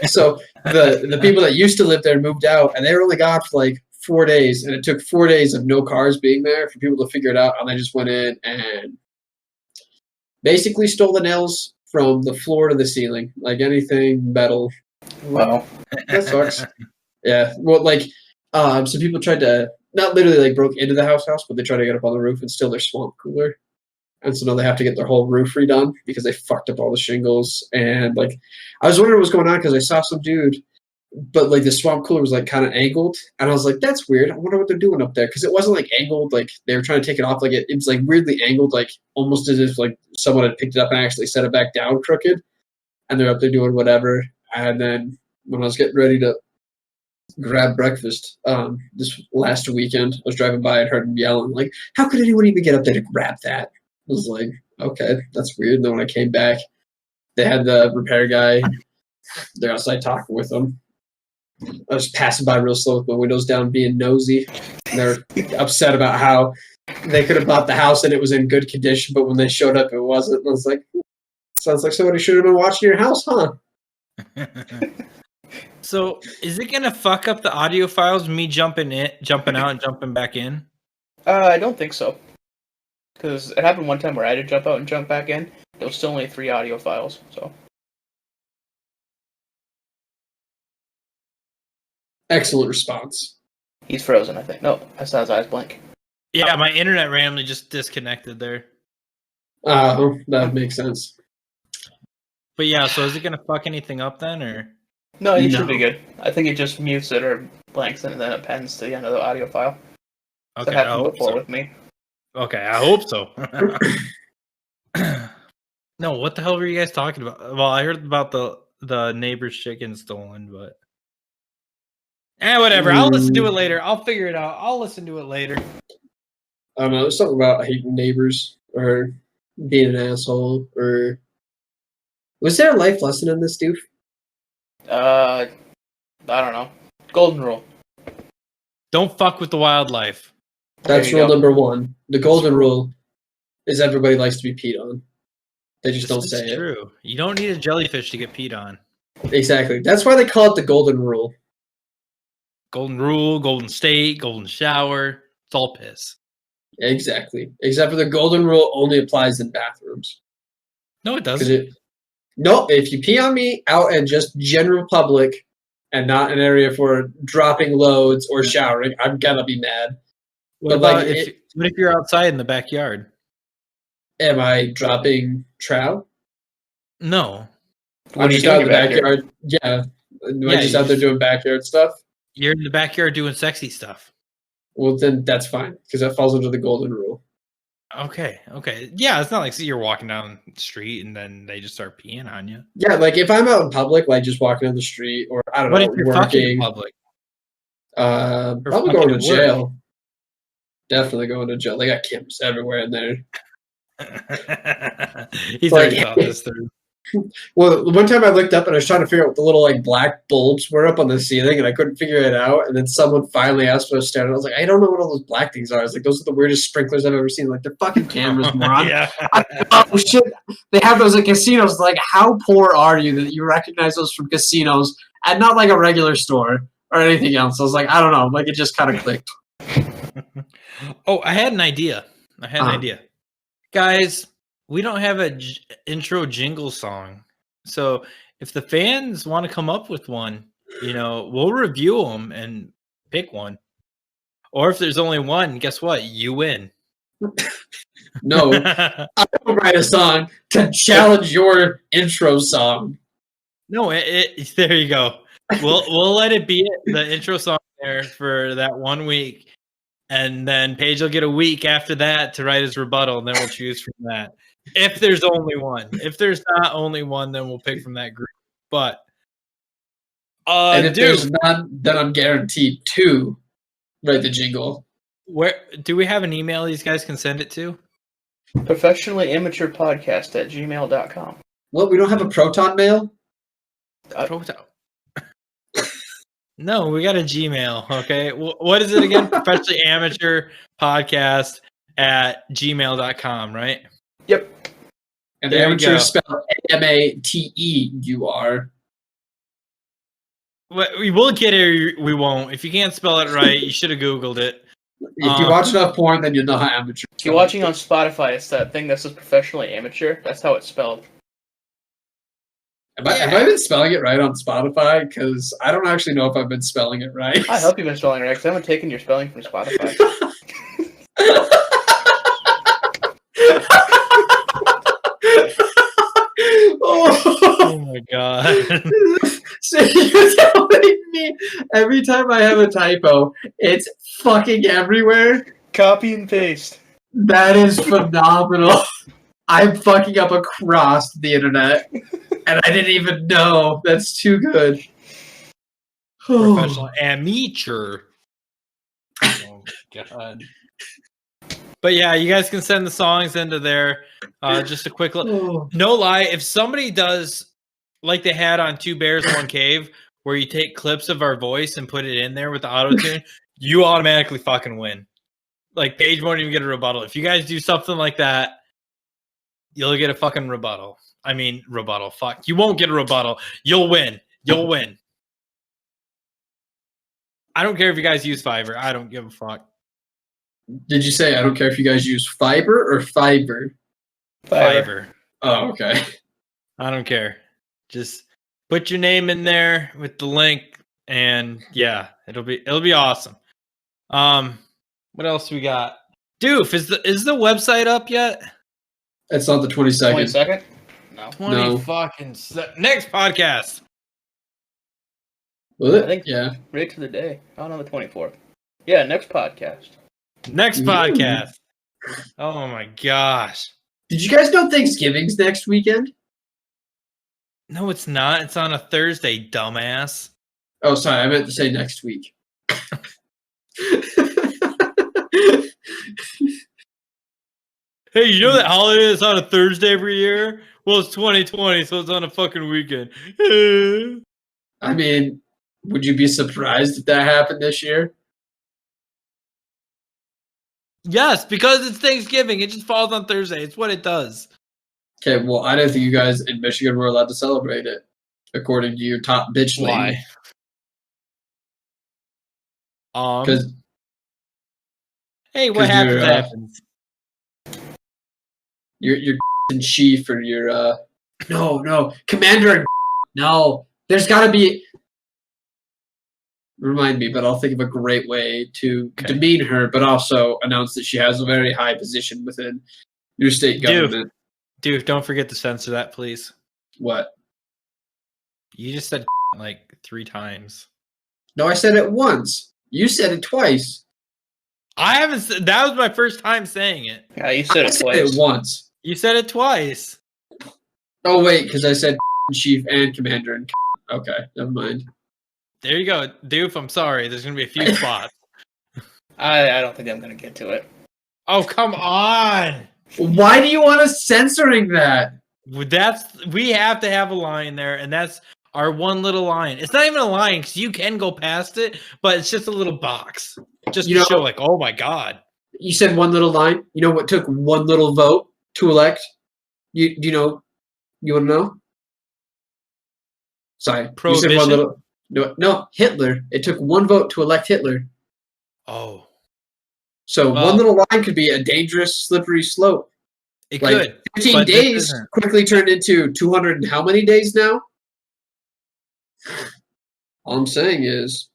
so the people that used to live there moved out, and they were only gone for like 4 days. And it took 4 days of no cars being there for people to figure it out. And they just went in and basically stole the nails from the floor to the ceiling, like anything metal. Wow. That sucks. Yeah, well, like, some people tried to, not literally, like, broke into the house, but they tried to get up on the roof and steal their swamp cooler. And so now they have to get their whole roof redone because they fucked up all the shingles. And, like, I was wondering what was going on because I saw some dude, but, like, the swamp cooler was, like, kind of angled. And I was like, that's weird. I wonder what they're doing up there. Because it wasn't, like, angled, like, they were trying to take it off. Like, it was, like, weirdly angled, like, almost as if, like, someone had picked it up and actually set it back down crooked. And they're up there doing whatever. And then when I was getting ready to grab breakfast this last weekend, I was driving by and heard him yelling, like, how could anyone even get up there to grab that? I was like, okay, that's weird. And then when I came back, they had the repair guy. They're outside talking with them. I was passing by real slow with my windows down, being nosy. And they're upset about how they could have bought the house and it was in good condition, but when they showed up, it wasn't. And I was like, sounds like somebody should have been watching your house, huh? So, is it gonna fuck up the audio files? Me jumping out, and jumping back in? I don't think so. Because it happened one time where I had to jump out and jump back in. There was still only 3 audio files. So. Excellent response. He's frozen, I think. No, I saw his eyes blink. Yeah, my internet randomly just disconnected there. That makes sense. But yeah, so is it gonna fuck anything up then, or? No, you should be good. I think it just mutes it or blanks it and then it appends to the end of the audio file. Okay, that happened before with me. Okay, I hope so. No, what the hell were you guys talking about? Well, I heard about the neighbor's chicken stolen, but whatever. I'll listen to it later. I'll figure it out. I'll listen to it later. I don't know. There's something about hating neighbors or being an asshole. Or was there a life lesson in this, dude? I don't know. Golden rule. Don't fuck with the wildlife. That's rule number 1. The golden rule is everybody likes to be peed on. They just don't say it. True. You don't need a jellyfish to get peed on. Exactly. That's why they call it the golden rule. Golden rule, golden state, golden shower. It's all piss. Exactly. Except for the golden rule only applies in bathrooms. No, it doesn't. No, if you pee on me out in just general public and not an area for dropping loads or showering, I'm gonna be mad. What if you're outside in the backyard? Am I dropping trout? No. What I'm do you just do in out in the your backyard? backyard. Yeah. Am I Yeah, just you out there just- doing backyard stuff? You're in the backyard doing sexy stuff. Well, then that's fine because that falls under the golden rule. Okay. Yeah, it's not like you're walking down the street and then they just start peeing on you. Yeah, like if I'm out in public, like just walking down the street or I don't What know, if you're fucking in working, public? probably fucking going to at work? jail. Definitely going to jail. They got Kims everywhere in there. He's Like- already thought this through. Well, one time I looked up and I was trying to figure out what the little like black bulbs were up on the ceiling, and I couldn't figure it out. And then someone finally asked what I was staring at. I was like, I don't know what all those black things are. I was like, those are the weirdest sprinklers I've ever seen. Like they're fucking cameras, moron. Yeah. Oh shit! They have those at casinos. Like, how poor are you that you recognize those from casinos and not like a regular store or anything else? I was like, I don't know. Like, it just kind of clicked. Oh, I had an idea. Guys, we don't have a intro jingle song. So if the fans want to come up with one, we'll review them and pick one. Or if there's only one, guess what? You win. No, I will write a song to challenge your intro song. No, there you go. We'll let it be the intro song there for that 1 week. And then Paige will get a week after that to write his rebuttal, and then we'll choose from that. If there's only one. If there's not only one, then we'll pick from that group. But And if there's none, then I'm guaranteed to write the jingle. where do we have an email these guys can send it to? Professionallyimmaturepodcast@gmail.com. What? We don't have a proton mail? No, we got a Gmail. Okay. What is it again? Professionally Amateur Podcast at gmail.com, right? Yep. And There we amateur go. spelled AMATEUR. We will get it. We won't. If you can't spell it right, you should have Googled it. If you watch enough porn, then you know how amateur. If you're watching on Spotify, it's that thing that says professionally amateur. That's how it's spelled. Have I been spelling it right on Spotify? Because I don't actually know if I've been spelling it right. I hope you've been spelling it right, because I haven't taken your spelling from Spotify. Oh my god. So you're telling me every time I have a typo, it's fucking everywhere? Copy and paste. That is phenomenal. I'm fucking up across the internet, and I didn't even know. That's too good. Professional amateur. Oh my god. But yeah, you guys can send the songs into there. Just a quick look. Oh. No lie, if somebody does like they had on Two Bears, One Cave, where you take clips of our voice and put it in there with the auto tune, you automatically fucking win. Like Paige won't even get a rebuttal. If you guys do something like that, you'll get a fucking rebuttal. I mean, rebuttal. Fuck. You won't get a rebuttal. You'll win. You'll win. I don't care if you guys use Fiverr. I don't give a fuck. Did you say I don't care if you guys use fiber or fiber? Fiverr. Oh, okay. I don't care. Just put your name in there with the link, and yeah, it'll be awesome. What else we got? Doof, is the website up yet? It's not the 22nd. 22nd? No. 20 No. fucking next podcast. Was it? I think- Yeah. Right to the day. Oh, no, the 24th. Yeah, next podcast. Next Ooh. podcast. Oh my gosh. Did you guys know Thanksgiving's next weekend? No, it's not. It's on a Thursday, dumbass. Oh, sorry. I meant to say next week. Hey, you know that holiday is on a Thursday every year? Well, it's 2020, so it's on a fucking weekend. I mean, would you be surprised if that happened this year? Yes, because it's Thanksgiving. It just falls on Thursday. It's what it does. Okay, well, I didn't think you guys in Michigan were allowed to celebrate it, according to your top bitch lady. Why? Because Hey, what 'cause happens you're, happens. you're in chief or you're no commander. No, there's got to be. Remind me, but I'll think of a great way to Okay. demean her, but also announce that she has a very high position within Your state government. Dude, don't forget to censor that, please. What? You just said like 3 times. No, I said it once. You said it twice. I haven't said that was my first time saying it. Yeah, you said it I twice. said it once. You said it twice. Oh wait, because I said chief and commander and okay, never mind. There you go. Doof, I'm sorry. There's gonna be a few spots. I don't think I'm gonna get to it. Oh, come on. Why do you want us censoring that? We have to have a line there, and that's our one little line. It's not even a line because you can go past it, but it's just a little box. Just to show like, oh my god. You said one little line. You know what took one little vote to elect? You want to know? Sorry. Prohibition? You said one little. No, Hitler. It took one vote to elect Hitler. Oh. So one little line could be a dangerous, slippery slope. It could. 15 days quickly turned into 200 and how many days now? All I'm saying is...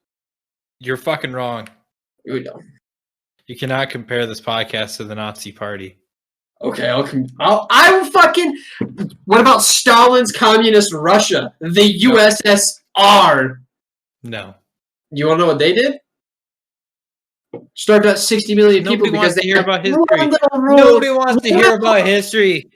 You're fucking wrong. You cannot compare this podcast to the Nazi party. Okay, I will fucking... What about Stalin's communist Russia? The USSR? No. You want to know what they did? Starved out 60 million people Nobody because wants to hear about history. Nobody Nobody wants to hear about history.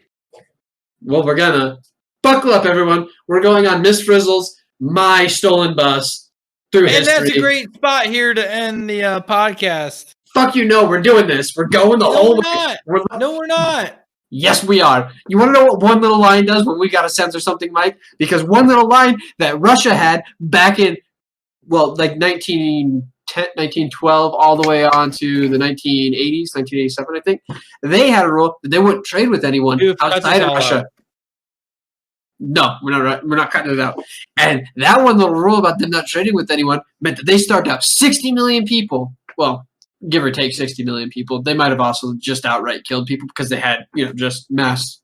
Well, we're gonna. Buckle up, everyone. We're going on Miss Frizzle's My Stolen Bus through history. And that's a great spot here to end the podcast. Fuck you, no, we're doing this. We're going the whole way. No, we're not. Yes, we are. You want to know what one little line does when we got to censor something, Mike? Because one little line that Russia had back in, well, like 1912 all the way on to the 1980s, 1987, I think. They had a rule that they wouldn't trade with anyone outside of Russia. Out. No, we're not cutting it out. And that one little rule about them not trading with anyone meant that they starved out 60 million people. Well, give or take 60 million people. They might have also just outright killed people because they had, just mass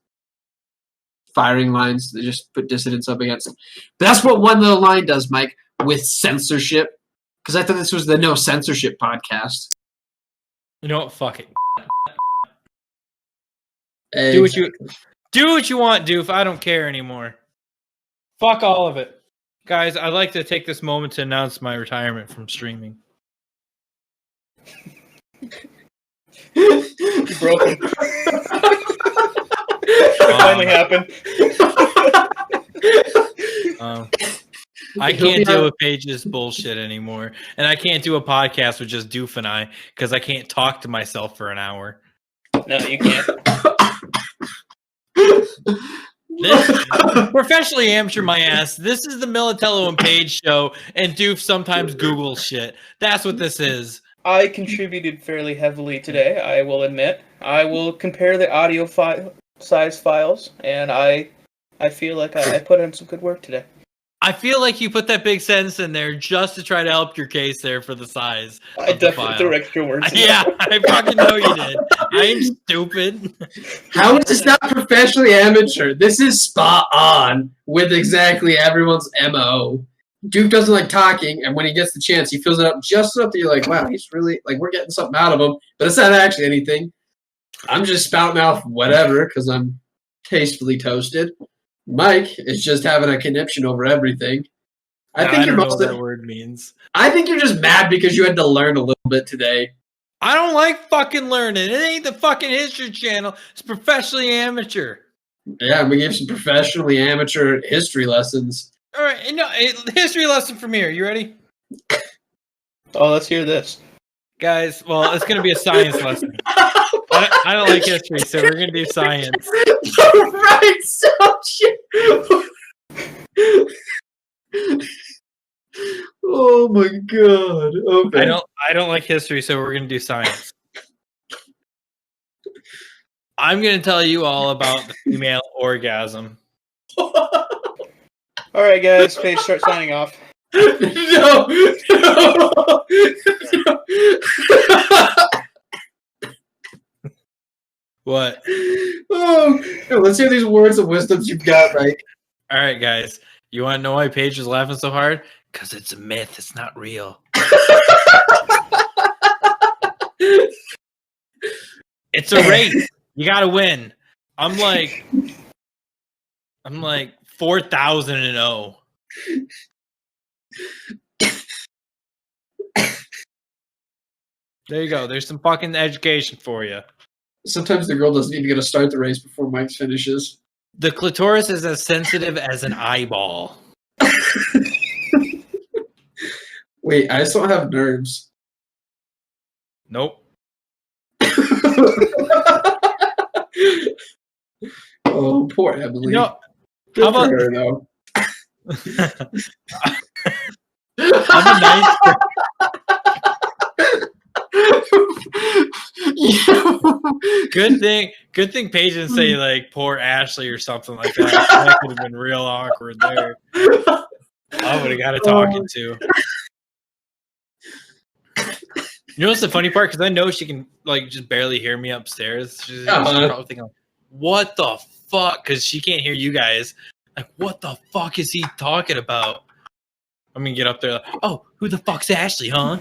firing lines. They just put dissidents up against them. But that's what one little line does, Mike, with censorship. Because I thought this was the No Censorship podcast. You know what? Fuck it. Exactly. Do what you want, Doof. I don't care anymore. Fuck all of it. Guys, I'd like to take this moment to announce my retirement from streaming. You broke him. It finally happened. I can't deal with Paige's bullshit anymore. And I can't do a podcast with just Doof and I because I can't talk to myself for an hour. No, you can't. This professionally amateur my ass. This is the Militello and Paige show, and Doof sometimes Google shit. That's what this is. I contributed fairly heavily today, I will admit. I will compare the audio size files, and I feel like I put in some good work today. I feel like you put that big sentence in there just to try to help your case there for the size. I definitely threw extra words in Yeah, I fucking know you did. I'm stupid. How is this not professionally amateur? This is spot on with exactly everyone's MO. Duke doesn't like talking, and when he gets the chance, he fills it up just enough that you're like, wow, he's really, we're getting something out of him, but it's not actually anything. I'm just spouting off whatever because I'm tastefully toasted. Mike is just having a conniption over everything. I think don't know what that word means. I think you're just mad because you had to learn a little bit today. I don't like fucking learning. It ain't the fucking History Channel. It's professionally amateur. Yeah, we gave some professionally amateur history lessons. All right, history lesson from here. You ready? Oh, let's hear this. Guys, well, it's going to be a science lesson. I don't like history, so we're going to do science. Right, so shit. Oh my god. Okay. I don't like history, so we're going to do science. I'm going to tell you all about the female orgasm. All right, guys, Paige, start signing off. No. What? Oh, let's hear these words of wisdom you've got, Mike. All right, guys. You want to know why Paige is laughing so hard? Because it's a myth. It's not real. It's a race. You got to win. I'm like 4,000-0. There you go. There's some fucking education for you. Sometimes the girl doesn't even get to start the race before Mike finishes. The clitoris is as sensitive as an eyeball. Wait, I just don't have nerves. Nope. Oh, poor Emily. No. Good How about for her, though. I'm a nice. Good thing Paige didn't say like poor Ashley or something like that. That could have been real awkward there. I would have got a talking to. You know what's the funny part? Because I know she can like just barely hear me upstairs. She's probably thinking, "What the fuck?" Because she can't hear you guys. Like, what the fuck is he talking about? I'm gonna get up there. Like, oh, who the fuck's Ashley, huh?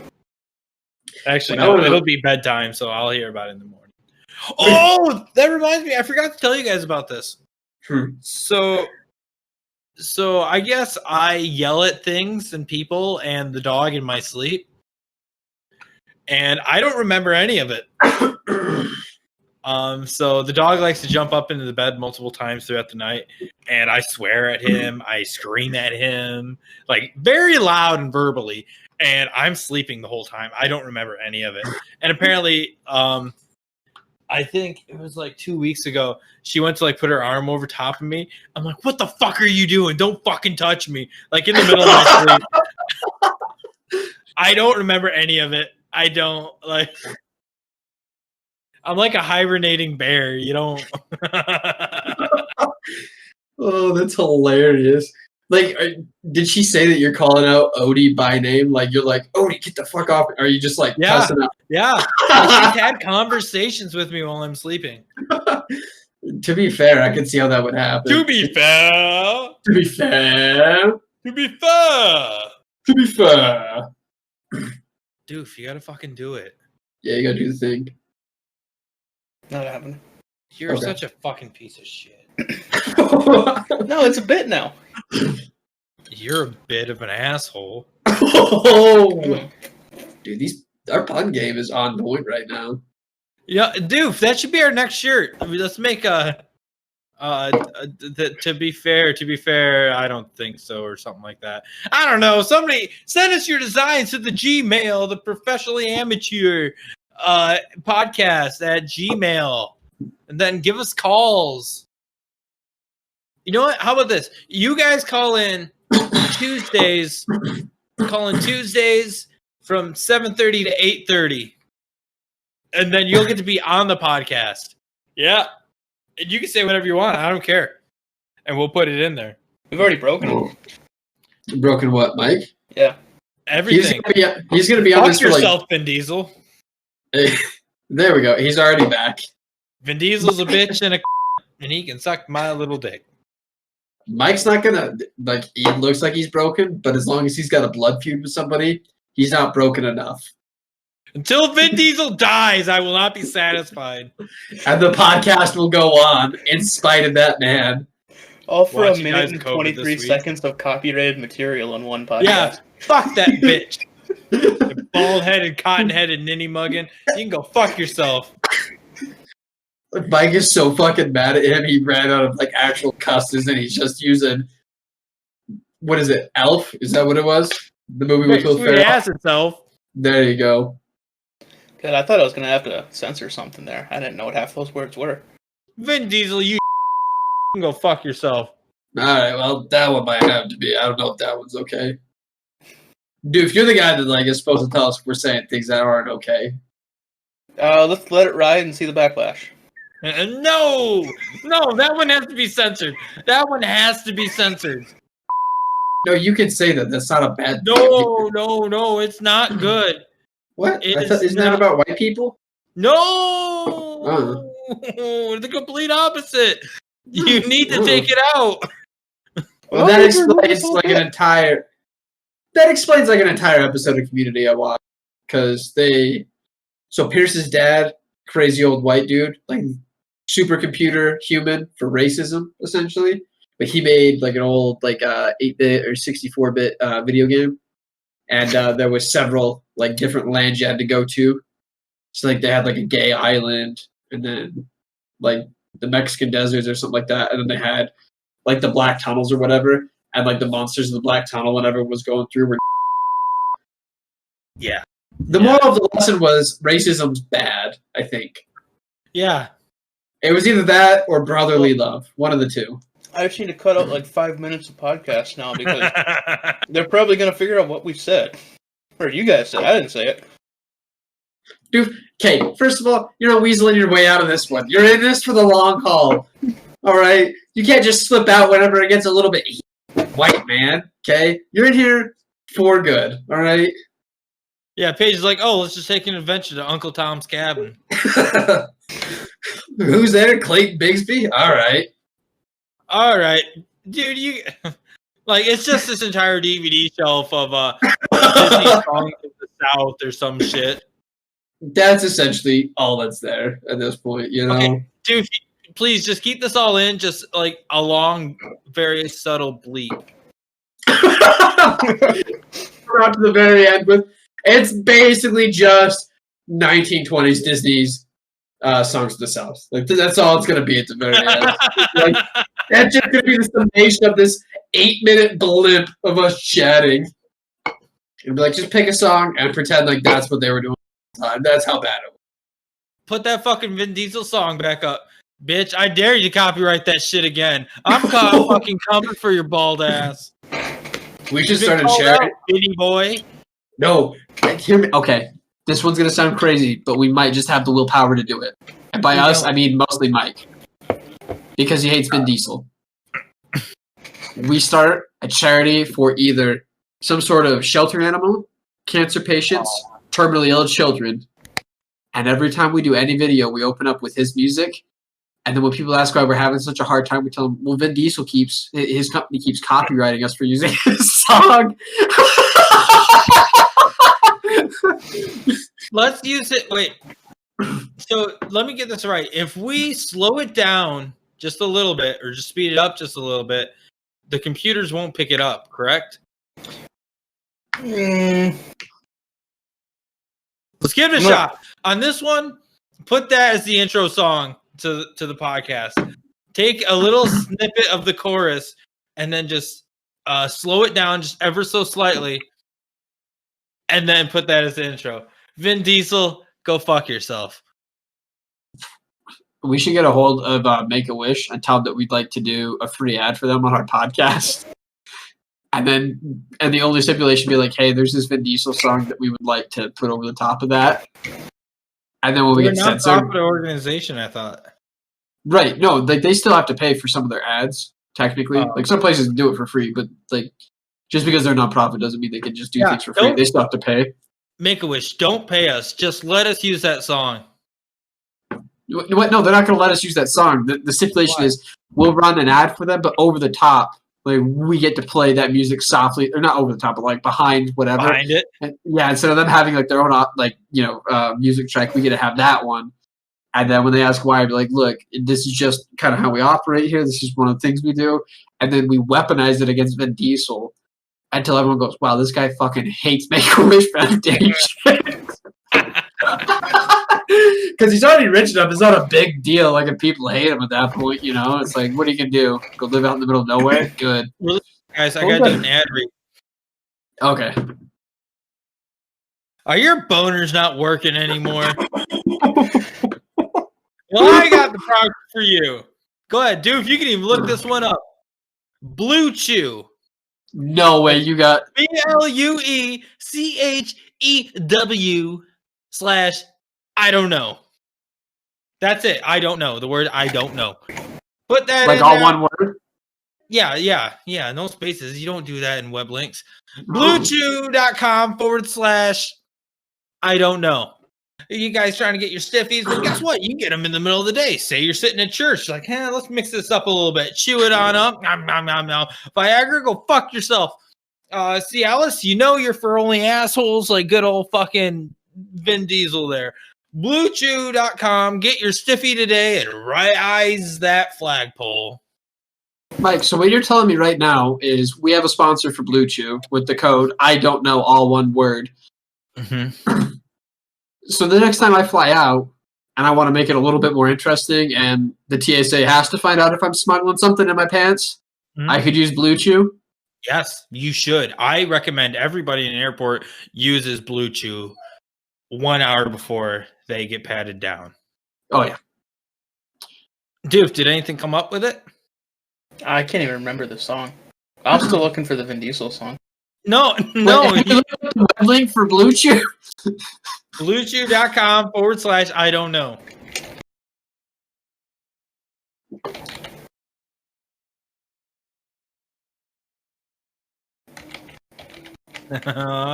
Actually, no, it'll be bedtime, so I'll hear about it in the morning. Oh, that reminds me. I forgot to tell you guys about this. So I guess I yell at things and people and the dog in my sleep. And I don't remember any of it. So the dog likes to jump up into the bed multiple times throughout the night, and I swear at him, I scream at him, like very loud and verbally, and I'm sleeping the whole time. I don't remember any of it. And apparently, I think it was like 2 weeks ago, she went to like put her arm over top of me. I'm like, what the fuck are you doing? Don't fucking touch me. Like in the middle of my sleep. I don't remember any of it. I don't like. I'm like a hibernating bear. You don't. Oh, that's hilarious. Like, did she say that you're calling out Odie by name? Like, you're like, Odie, get the fuck off. Or are you just like, cussing out? Yeah. She's had conversations with me while I'm sleeping. To be fair, I can see how that would happen. To be fair. To be fair. To be fair. To be fair. Doof, you gotta fucking do it. Yeah, you gotta do the thing. Not happening. You're such a fucking piece of shit. No, it's a bit now. You're a bit of an asshole. Oh, dude, our pun game is on point right now. Yeah, Doof, that should be our next shirt. I mean, let's make to be fair, I don't think so, or something like that. I don't know. Somebody send us your designs to the Gmail, the professionally amateur podcast at Gmail, and then give us calls. You know what? How about this? You guys call in Tuesdays. Call in Tuesdays from 7:30 to 8:30, and then you'll get to be on the podcast. Yeah. And you can say whatever you want. I don't care. And we'll put it in there. We've already broken it. Broken what, Mike? Yeah. Everything. He's going to be on this for yourself, Vin Diesel. There we go. He's already back. Vin Diesel's a bitch and he can suck my little dick. Mike's not going to, like, he looks like he's broken, but as long as he's got a blood feud with somebody, he's not broken enough. Until Vin Diesel dies, I will not be satisfied. And the podcast will go on in spite of that man. All for a minute and 23 seconds of copyrighted material on one podcast. Yeah, fuck that bitch. Bald-headed, cotton-headed ninny muggin. You can go fuck yourself. Mike is so fucking mad at him, he ran out of like actual cusses and he's just using, what is it, Elf? Is that what it was? The movie with Will Ferrell? Ass itself. There you go. God, I thought I was going to have to censor something there. I didn't know what half those words were. Vin Diesel, you can go fuck yourself. Alright, well, that one might have to be. I don't know if that one's okay. Dude, if you're the guy that like is supposed to tell us if we're saying things that aren't okay. Let's let it ride and see the backlash. No, that one has to be censored. That one has to be censored. No, you can say that. That's not a bad thing. No, it's not good. What? Isn't that about white people? No, the complete opposite. You need to take it out. Well, that explains like an entire. That explains like an entire episode of Community I watched because so Pierce's dad, crazy old white dude, like supercomputer human for racism, essentially. But he made like an old 8-bit or 64-bit video game, and there was several like different lands you had to go to. So like they had like a gay island, and then like the Mexican deserts or something like that, and then they had like the black tunnels or whatever, and like the monsters of the black tunnel whenever it was going through were. Yeah. The moral of the lesson was racism's bad, I think. Yeah. It was either that or brotherly love. One of the two. I just need to cut out like 5 minutes of podcast now because they're probably going to figure out what we said. Or you guys said. I didn't say it. Dude, okay, first of all, you're not weaseling your way out of this one. You're in this for the long haul. All right? You can't just slip out whenever it gets a little bit white, man. Okay? You're in here for good. All right? Yeah, Paige is like, oh, let's just take an adventure to Uncle Tom's cabin. Who's there? Clayton Bigsby? All right. All right. Dude, you... Like, it's just this entire DVD shelf of Disney songs of the South or some shit. That's essentially all that's there at this point, you know? Okay, dude, please just keep this all in, just like a long, very subtle bleep. Out to the very end with it's basically just 1920s Disney's songs of the South. Like that's all it's gonna be at the very end. Like that's just gonna be the summation of this 8-minute blip of us chatting. And be like, just pick a song and pretend like that's what they were doing all the time. That's how bad it was. Put that fucking Vin Diesel song back up. Bitch, I dare you to copyright that shit again. I'm fucking coming for your bald ass. We should start a charity. Vinny boy. No, hear me. Okay, this one's gonna sound crazy, but we might just have the willpower to do it. And by us, I mean mostly Mike, because he hates Vin Diesel. We start a charity for either some sort of shelter animal, cancer patients, terminally ill children, and every time we do any video, we open up with his music. And then when people ask why we're having such a hard time, we tell them, well, Vin Diesel his company keeps copywriting us for using his song. Let's use it. Wait. So let me get this right. If we slow it down just a little bit or just speed it up just a little bit, the computers won't pick it up, correct? Let's give it a shot. On this one, put that as the intro song to the podcast. Take a little snippet of the chorus and then just slow it down just ever so slightly and then put that as the intro. Vin Diesel, go fuck yourself. We should get a hold of Make-A-Wish and tell them that we'd like to do a free ad for them on our podcast. And the only stipulation be like, hey, there's this Vin Diesel song that we would like to put over the top of that. And then when we get censored, not a organization, I thought. Right? No, like they still have to pay for some of their ads. Technically, like some places do it for free, but like just because they're nonprofit doesn't mean they can just do things for free. They still have to pay. Make-A-Wish, don't pay us. Just let us use that song. What? No, they're not going to let us use that song. The stipulation is we'll run an ad for them, but over the top. Like we get to play that music softly, or not over the top, but like behind whatever. Behind it. And, yeah, instead of them having like their own music track, we get to have that one. And then when they ask why, I'd be like, look, this is just kind of how we operate here. This is one of the things we do. And then we weaponize it against Vin Diesel until everyone goes, wow, this guy fucking hates Make-A-Wish Foundation. Because he's already rich enough. It's not a big deal. Like, if people hate him at that point, you know? It's like, what are you going to do? Go live out in the middle of nowhere? Good. Well, guys, I got to do an ad read. Okay. Are your boners not working anymore? Well, I got the product for you. Go ahead, dude. If you can even look this one up. Blue Chew. No way, you got BLUECHEW / I don't know. That's it. I don't know. The word I don't know. Put that like in all there. one word? Yeah. No spaces. You don't do that in web links. BlueChew.com / I don't know. You guys trying to get your stiffies? Well, guess what? You can get them in the middle of the day. Say you're sitting at church. Like, hey, let's mix this up a little bit. Chew it on up. Nom, nom, nom, nom. Viagra, go fuck yourself. Cialis, you know you're for only assholes like good old fucking Vin Diesel there. BlueChew.com. Get your stiffy today and rise that flagpole. Mike, so what you're telling me right now is we have a sponsor for Blue Chew with the code I don't know, all one word. Mm-hmm. So the next time I fly out and I want to make it a little bit more interesting and the TSA has to find out if I'm smuggling something in my pants, I could use Blue Chew? Yes, you should. I recommend everybody in an airport uses Blue Chew 1 hour before they get patted down. Oh, yeah. Dude, did anything come up with it? I can't even remember the song. I'm still looking for the Vin Diesel song. No. Link for Blue Chew? BlueChew.com/I don't know.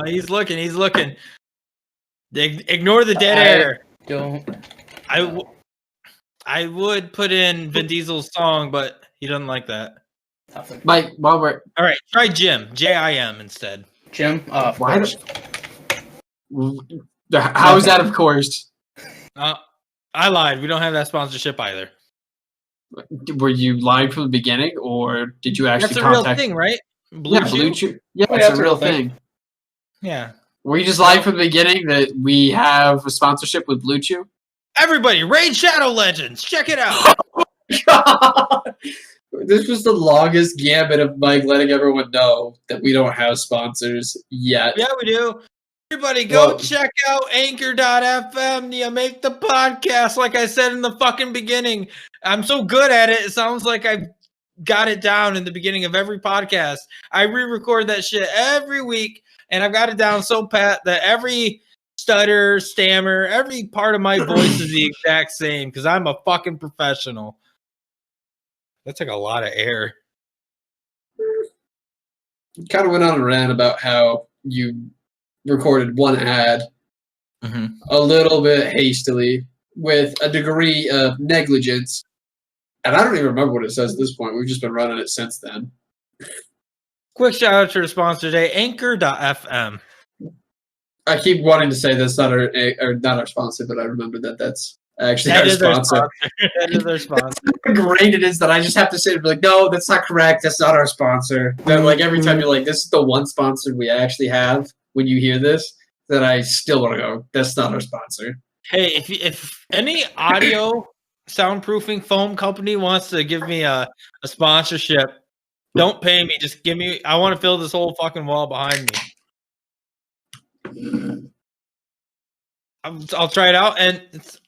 He's looking. Ignore the dead air. I would put in Vin Diesel's song, but he doesn't like that. Mike, while we're... All right, try Jim. J-I-M instead. Jim? Why how is that, of course? I lied. We don't have that sponsorship either. Were you lying from the beginning, or did you actually That's a real thing, right? Blue Chew? Yeah, it's a real thing. Yeah. Were you just lying from the beginning that we have a sponsorship with Blue Chew? Everybody, Raid Shadow Legends. Check it out. God. This was the longest gambit of Mike letting everyone know that we don't have sponsors yet. Yeah, we do. Everybody go check out anchor.fm. You make the podcast like I said in the fucking beginning. I'm so good at it. It sounds like I've got it down in the beginning of every podcast. I re-record that shit every week, and I've got it down so pat that every stutter, stammer, every part of my voice is the exact same because I'm a fucking professional. That took a lot of air. You kind of went on a rant about how you recorded one ad a little bit hastily with a degree of negligence. And I don't even remember what it says at this point. We've just been running it since then. Quick shout out to our sponsor today, anchor.fm. I keep wanting to say that's not our sponsor, but I remember that's actually our sponsor. That is our sponsor. How great it is that I just have to say it, be like, no, that's not correct. That's not our sponsor. Then, like, every time you're like, this is the one sponsor we actually have when you hear this, then I still want to go, that's not our sponsor. Hey, if any audio soundproofing foam company wants to give me a sponsorship, don't pay me. Just give me, I want to fill this whole fucking wall behind me. I'll try it out, and it's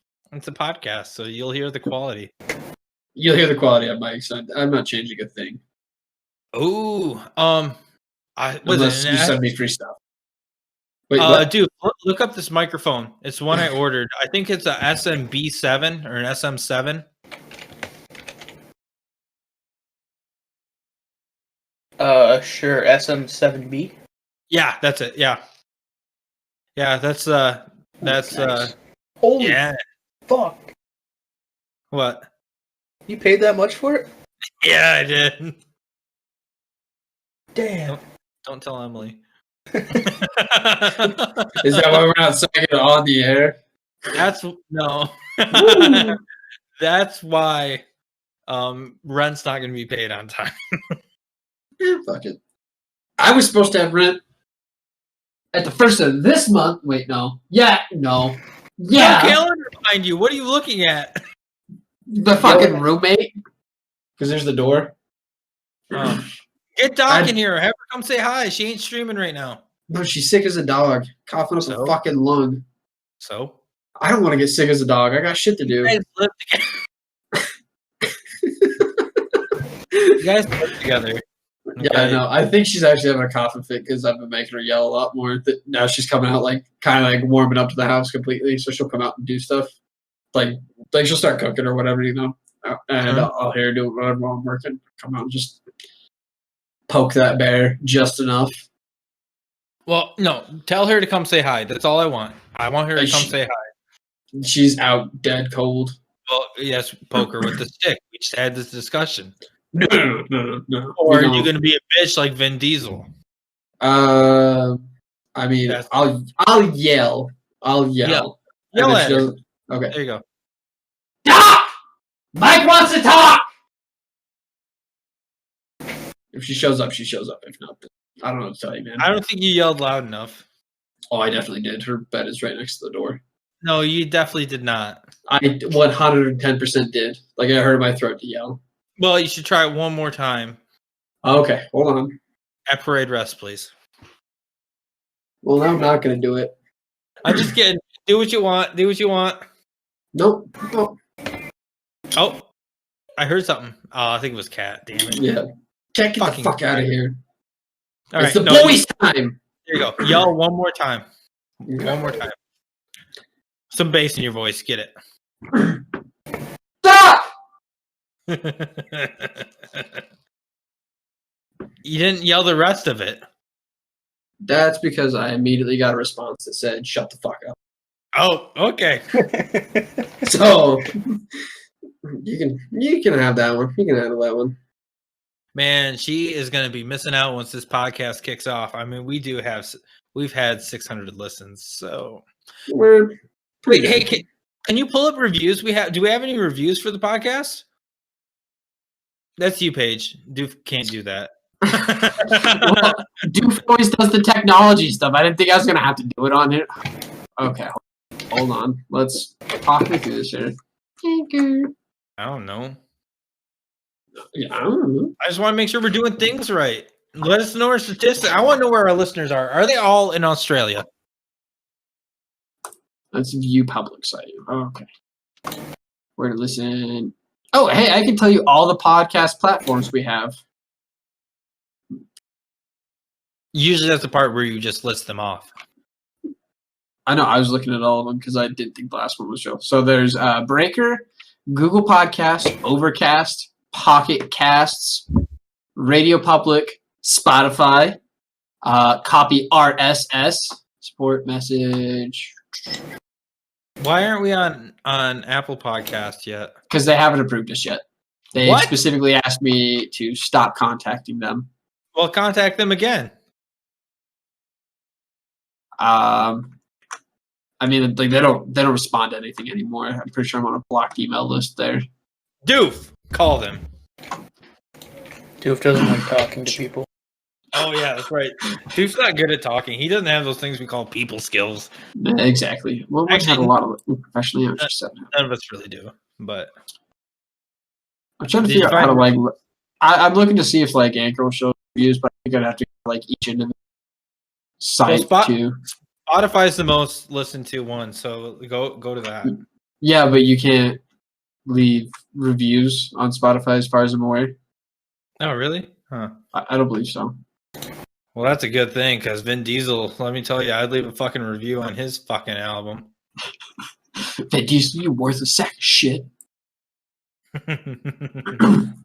a podcast, so you'll hear the quality. You'll hear the quality of Mike's. I'm not changing a thing. Ooh, unless you send me free stuff. Wait, what? Dude, look up this microphone. It's one I ordered. I think it's a SMB7 or an SM7. Sure, SM7B. Yeah, that's it. Yeah, that's nice. Holy fuck! What? You paid that much for it? Yeah, I did. Damn! Don't tell Emily. Is that why we're not saying it on the air? That's why rent's not going to be paid on time. Fuck it. I was supposed to have rent at the first of this month. Wait, no. Yeah, no. Yeah. No calendar behind you. What are you looking at? The fucking roommate. Because there's the door. Get Doc in here. Have her come say hi. She ain't streaming right now. Bro, she's sick as a dog. Coughing up a fucking lung. So? I don't want to get sick as a dog. I got shit to do. You guys live together. Okay. Yeah, I know. I think she's actually having a coughing fit because I've been making her yell a lot more. Now she's coming out kind of warming up to the house completely, so she'll come out and do stuff. Like she'll start cooking or whatever, and I'll hear her do whatever while I'm working. Come out and just poke that bear just enough. Well, no, tell her to come say hi. That's all I want. I want her to come say hi. She's out dead cold. Well, yes, poke her with the stick. We just had this discussion. No. Or are you going to be a bitch like Vin Diesel? I mean, I'll yell. Yell Yell then at she her. doesn't- Okay. There you go. Talk! Mike wants to talk! If she shows up, she shows up. If not, I don't know what to tell you, man. I don't think you yelled loud enough. Oh, I definitely did. Her bed is right next to the door. No, you definitely did not. I 110% did. Like, I heard my throat to yell. Well, you should try it one more time. Okay, hold on. At parade rest, please. Well, I'm not going to do it. I'm just kidding. Do what you want. Do what you want. Nope. Nope. Oh, I heard something. Oh, I think it was Cat. Damn it. Yeah. Can't get Fucking the fuck out of here. All It's right, the no, boys' time. There you go. Yell one more time. One more time. Some bass in your voice. Get it. Stop! You didn't yell the rest of it. That's because I immediately got a response that said, shut the fuck up. Oh, okay. So, you can have that one. You can handle that one. Man, she is going to be missing out once this podcast kicks off. I mean, we've had 600 listens. So, We're wait, pretty hey, good. can you pull up reviews? Do we have any reviews for the podcast? That's you, Paige. Doof can't do that. Well, Doof always does the technology stuff. I didn't think I was gonna have to do it on here. Okay, hold on. Let's talk me through this here. I don't know. Yeah, I don't know. I just want to make sure we're doing things right. Let us know our statistics. I want to know where our listeners are. Are they all in Australia? Let's view public site. Okay. Where to listen. Oh, hey, I can tell you all the podcast platforms we have. Usually that's the part where you just list them off. I know, I was looking at all of them because I didn't think the last one was show. So there's Breaker, Google Podcast, Overcast, Pocket Casts, Radio Public, Spotify, Copy RSS, Support Message. Why aren't we on Apple Podcast yet? Because they haven't approved us yet. They What? specifically asked me to stop contacting them. Well, contact them again. I mean, like they don't respond to anything anymore. I'm pretty sure I'm on a blocked email list there. Doof, call them. Doof doesn't like talking to people. Oh yeah, that's right. Doof's not good at talking. He doesn't have those things we call people skills. Exactly. Well, we had a Actually- lot of professionally. I'm None of us really do. But trying to Did you figure out how to find- like. I'm looking to see if like Anchor will show reviews, but I think I'd have to like each individual site Spot- too. Spotify's the most listened to one, so go to that. Yeah, but you can't leave reviews on Spotify, as far as I'm aware. Oh really? Huh. I don't believe so. Well, that's a good thing because Vin Diesel. Let me tell you, I'd leave a fucking review on his fucking album. Vin Diesel, you worth a sack of shit. I'm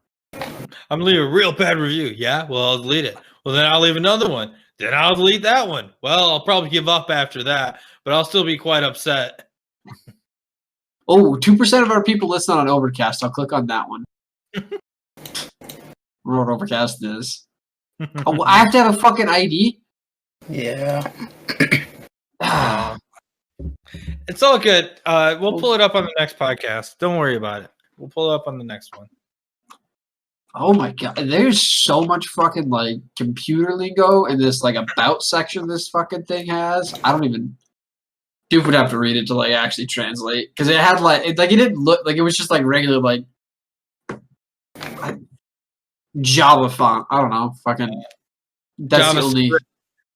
gonna leave a real bad review. Yeah, well, I'll delete it. Well, then I'll leave another one. Then I'll delete that one. Well, I'll probably give up after that, but I'll still be quite upset. Oh, 2% of our people listen on Overcast. I'll click on that one. I don't know what Overcast is. Oh, well, I have to have a fucking ID? Yeah. Ah, It's all good. We'll pull it up on the next podcast. Don't worry about it. We'll pull it up on the next one. oh my god. There's so much fucking like computer lingo in this like about section this fucking thing has. I don't even. Dude would have to read it to like actually translate. Because it had like it didn't look like it was just like regular like Java font. I don't know. Fucking that's the only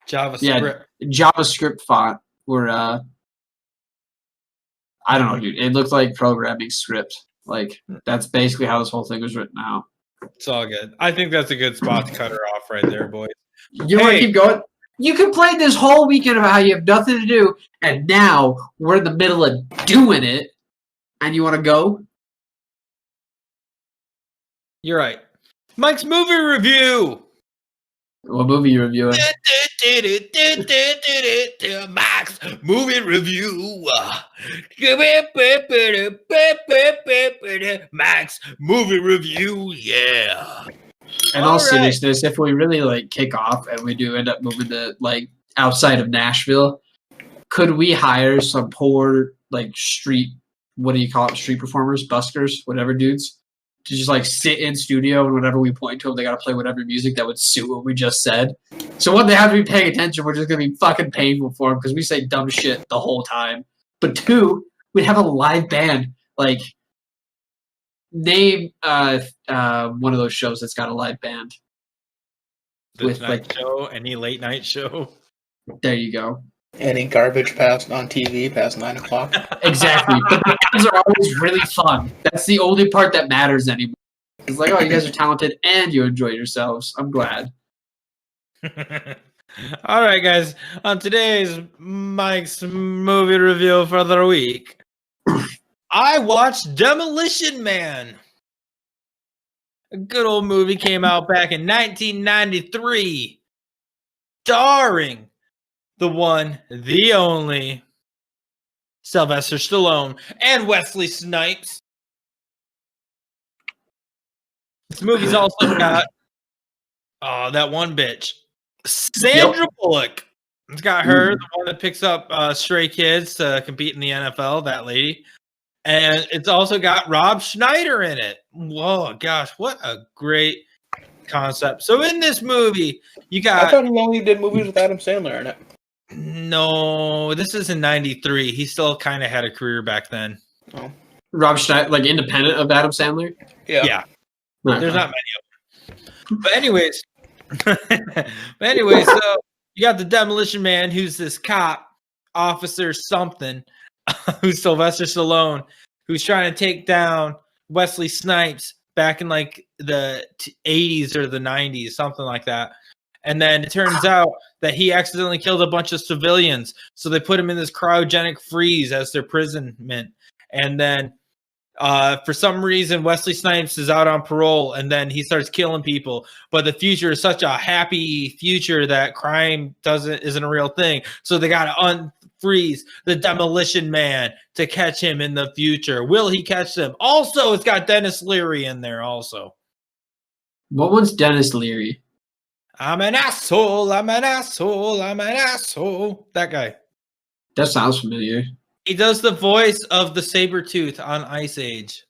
JavaScript. JavaScript font where I don't know, dude. It looked like programming script. Like that's basically how this whole thing was written out. It's all good. I think that's a good spot to cut her off right there, boys. You want to keep going? You complained this whole weekend about how you have nothing to do, and now we're in the middle of doing it, and you want to go? You're right. Mike's movie review. What movie you reviewing? Mike's movie review. Mike's movie review. Yeah. In all seriousness, if we really like kick off and we do end up moving to like outside of Nashville, could we hire some poor like street, what do you call it? Street performers, buskers, whatever dudes, to just like sit in studio and whenever we point to them, they got to play whatever music that would suit what we just said. So one, they have to be paying attention. We're just going to be fucking painful for them because we say dumb shit the whole time. But two, we'd have a live band. Like, name one of those shows that's got a live band. With night show, any late night show. There you go. Any garbage passed on TV past 9 o'clock. Exactly. But the ads are always really fun. That's the only part that matters anymore. It's like, oh, you guys are talented and you enjoy yourselves. I'm glad. All right, guys. On today's Mike's movie review for the week, I watched Demolition Man. A good old movie came out back in 1993, starring the one, the only, Sylvester Stallone and Wesley Snipes. This movie's also got that one bitch, Sandra Bullock. It's got her, the one that picks up stray kids to compete in the NFL, that lady. And it's also got Rob Schneider in it. Whoa, gosh, what a great concept. So in this movie, you got... I thought he only did movies with Adam Sandler in it. No, this is in 93. He still kind of had a career back then. Oh. Rob Schneider, like independent of Adam Sandler? Yeah. Okay. There's not many of them. But anyways, so you got the Demolition Man, who's this cop, officer something, who's Sylvester Stallone, who's trying to take down Wesley Snipes back in like the 80s or the 90s, something like that. And then it turns out that he accidentally killed a bunch of civilians. So they put him in this cryogenic freeze as their imprisonment. And then for some reason, Wesley Snipes is out on parole and then he starts killing people. But the future is such a happy future that crime isn't a real thing. So they got to unfreeze the Demolition Man to catch him in the future. Will he catch them? Also, it's got Dennis Leary in there also. What one's Dennis Leary? I'm an asshole, I'm an asshole, I'm an asshole. That guy. That sounds familiar. He does the voice of the Sabretooth on Ice Age.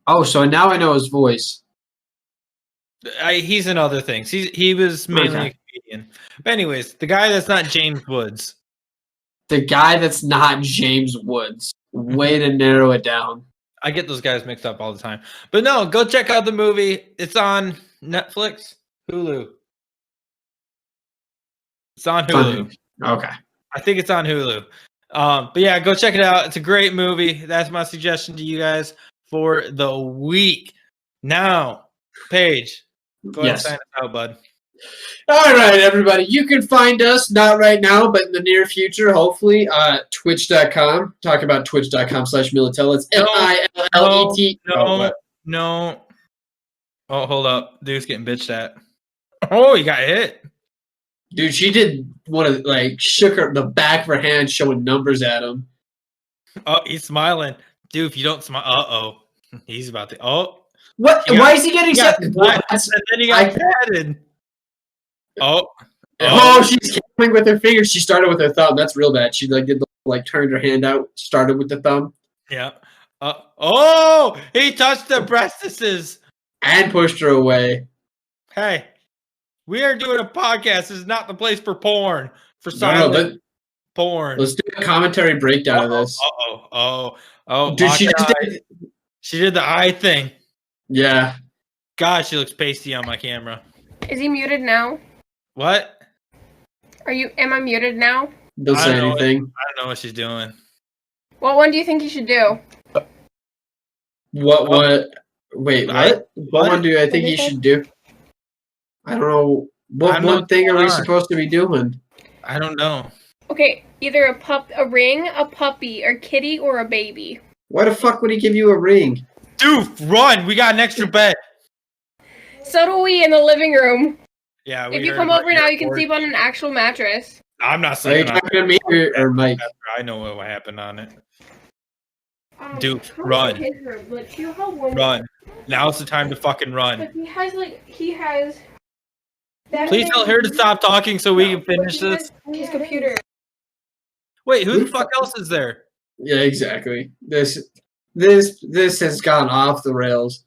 Oh, so now I know his voice. He's in other things. He was mainly Okay. a comedian. But anyways, the guy that's not James Woods. The guy that's not James Woods. Way to narrow it down. I get those guys mixed up all the time. But no, go check out the movie. It's on Netflix, Hulu. It's on Hulu. Okay. I think it's on Hulu. But yeah, go check it out. It's a great movie. That's my suggestion to you guys for the week. Now, Paige, go ahead and sign us out, bud. All right, everybody. You can find us, not right now, but in the near future, hopefully, twitch.com. Talk about twitch.com/Militel. It's MILLET. No. Oh, hold up. Dude's getting bitched at. Oh, he got hit. Dude, she did one of shook the back of her hand, showing numbers at him. Oh, he's smiling. Dude, if you don't smile, he's about to. Oh, what? Why is he getting so? such? And then he got patted. Oh, she's killing with her fingers. She started with her thumb. That's real bad. She turned her hand out, started with the thumb. Yeah. He touched the breastises and pushed her away. Hey, we are doing a podcast. This is not the place for porn. For silent porn. Let's do a commentary breakdown of this. Dude, she did the eye thing. Yeah. God, she looks pasty on my camera. Is he muted now? What? Am I muted now? Don't say anything. I don't know what she's doing. What one do you think you should do? What? Wait, what? What one do I think you should do? I don't know. What thing are we supposed to be doing? I don't know. Okay, either a ring, a puppy, or kitty, or a baby. Why the fuck would he give you a ring? Dude, run! We got an extra bed. So do we in the living room. Yeah. If you come over now, you can sleep on an actual mattress. I'm not sleeping. Are you talking to me or Mike? I know what happened on it. Dude, run. Run. Now's the time to fucking run. But he has. Please tell her to stop talking so we can finish this. His computer. Wait, who the fuck else is there? Yeah, exactly. This has gone off the rails.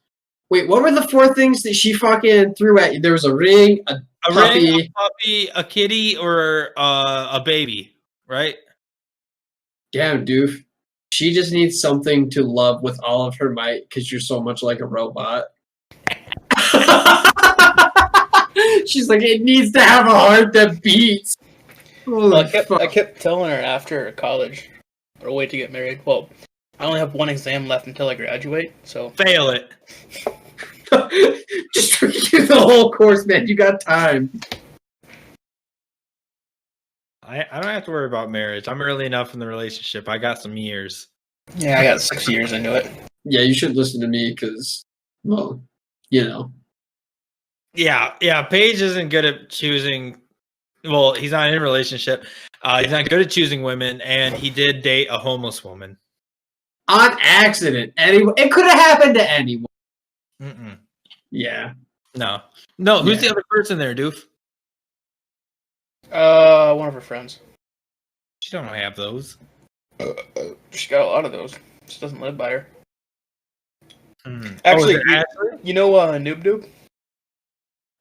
Wait, what were the 4 things that she fucking threw at you? There was a ring, a puppy. ring, a puppy, a kitty, or a baby, right? Damn, doof. She just needs something to love with all of her might because you're so much like a robot. She's like, it needs to have a heart that beats. Well, I kept telling her after college, or wait to get married. Well, I only have 1 exam left until I graduate, so Fail it. Just do the whole course, man. You got time. I don't have to worry about marriage. I'm early enough in the relationship. I got some years. yeah, I got 6 years into it. Yeah, you should listen to me because, well, you know. Yeah. Paige isn't good at choosing. Well, he's not in a relationship. He's not good at choosing women, and he did date a homeless woman. On accident. It could have happened to anyone. Mm-mm. Yeah. No. Who's the other person there, Doof? One of her friends. She don't have those. She's got a lot of those. She doesn't live by her. Hmm. Actually, is it Ashley? you know Noob Doob?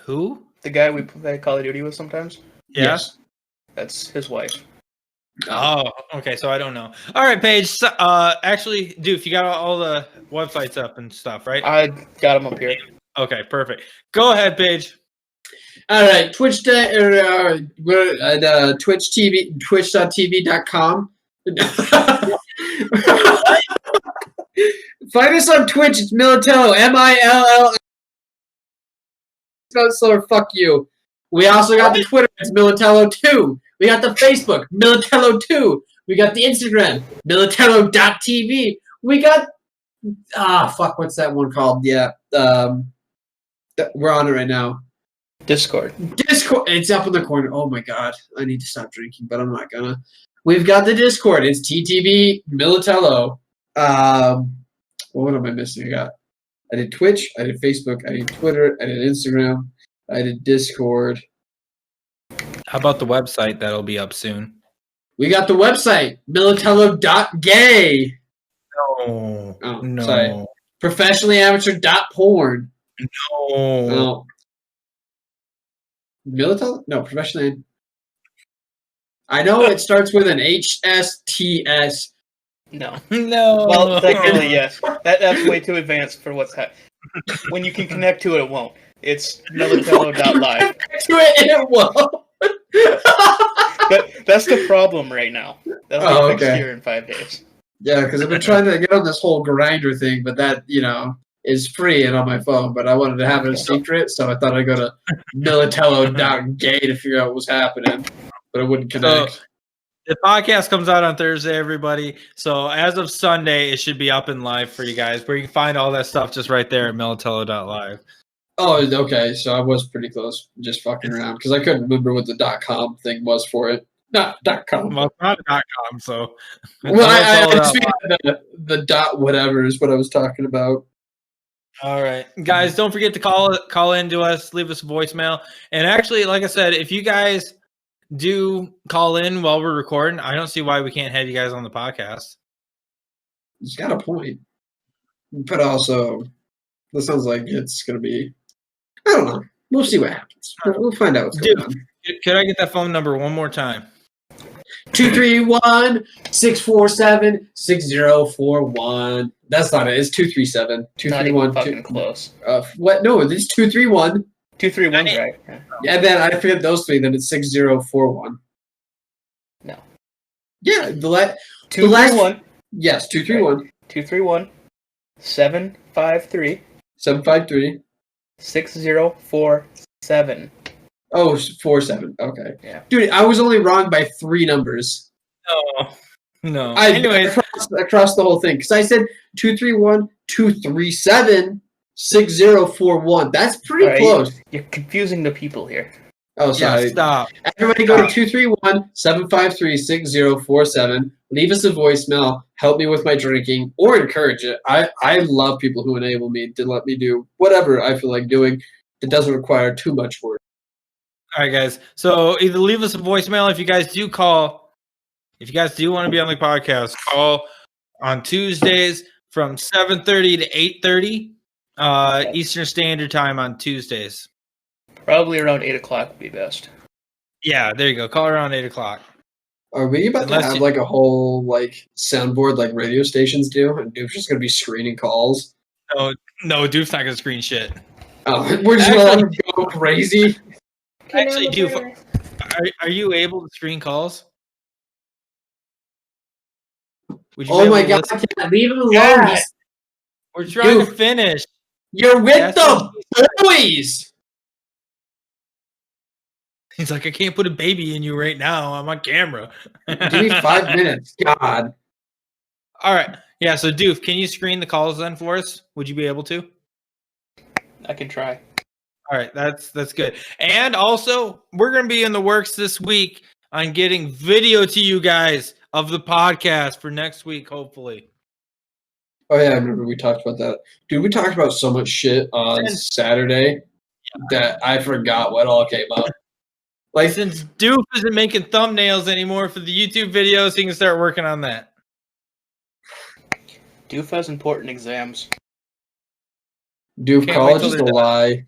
Who? The guy we play Call of Duty with sometimes? Yes. That's his wife. Oh, okay. So I don't know. All right, Paige. So, actually, Doof, you got all the websites up and stuff, right? I got him up here. Okay, perfect. Go ahead, Paige. All right. We're at Twitch TV, twitch.tv.com. Find us on Twitch. It's Militello. MILL. Spell slower. Fuck you. We also got the Twitter. It's Militello2. We got the Facebook. Militello2. We got the Instagram. Militello.tv. We got fuck. What's that one called? Yeah. We're on it right now. Discord. It's up in the corner. Oh my god. I need to stop drinking, but I'm not gonna. We've got the Discord. It's TTV Militello. What am I missing? I did Twitch, I did Facebook, I did Twitter, I did Instagram, I did Discord. How about the website that'll be up soon? We got the website, militello.gay. No. Oh, no. sorry. Professionallyamateur.porn. No. No. Militello? No, professionally. I know it starts with an HSTS. No. No. Well, technically, yes. That's way too advanced for what's happening. When you can connect to it, it won't. It's militello.live. To it, it won't. That's the problem right now. That'll be fixed here in 5 days. Yeah, because I've been trying to get on this whole grinder thing, but that, is free and on my phone, but I wanted to have it a secret, so I thought I'd go to militello.gay to figure out what was happening, but it wouldn't connect. So, the podcast comes out on Thursday, everybody. So as of Sunday, it should be up and live for you guys, where you can find all that stuff just right there at militello.live. Oh, okay, so I was pretty close, just fucking around, because I couldn't remember what the .com thing was for it. Not .com. Well, it's not .com, so. Well, I speak the dot whatever is what I was talking about. All right, guys, don't forget to call in to us, leave us a voicemail. And actually, like I said, if you guys do call in while we're recording, I don't see why we can't have you guys on the podcast. It's got a point. But also, that sounds like it's going to be, I don't know. We'll see what happens. We'll find out what's going on. Could I get that phone number one more time? 231-647-6041. That's not it. It's 237. Not even fucking close. What? No, it's 231. 231's right. Yeah, and then I forget those three. Then it's 6041. No. Yeah, the last 231. Yes, 231. 231. 753. 753. 6047. Oh, 47. Okay. Yeah. Dude, I was only wrong by 3 numbers. No. Anyways, across the whole thing, because I said 231-237-6041. That's pretty close. You're confusing the people here. Oh, sorry. Yeah, stop. Everybody go to 231-753-6047. Leave us a voicemail. Help me with my drinking or encourage it. I love people who enable me to let me do whatever I feel like doing that doesn't require too much work. All right, guys. So either leave us a voicemail if you guys do call. If you guys do want to be on the podcast, call on Tuesdays from 7:30 to 8:30 Eastern Standard Time on Tuesdays. Probably around 8 o'clock would be best. Yeah, there you go. Call around 8 o'clock. Are we about Unless to have you- like a whole like soundboard like radio stations do, and Doof's just gonna be screening calls? No, Doof's not gonna screen shit. Oh, we're just gonna let him go crazy. Okay, now Actually, I'm Doof, recording. are you able to screen calls? Would you be Oh able my to god! listen? Leave him alone. God. He's- We're trying to Doof. finish. You're with That's the boys. He's like, I can't put a baby in you right now. I'm on camera. Give me 5 minutes. God. All right. Yeah. So, Doof, can you screen the calls then for us? Would you be able to? I can try. All right. That's good. And also, we're gonna be in the works this week on getting video to you guys of the podcast for next week, hopefully. Oh yeah, I remember we talked about that. Dude, we talked about so much shit on Saturday that I forgot what all came up. Like, Since Doof isn't making thumbnails anymore for the YouTube videos, he can start working on that. Doof has important exams. Doof, Can't wait college till is a they're done. lie.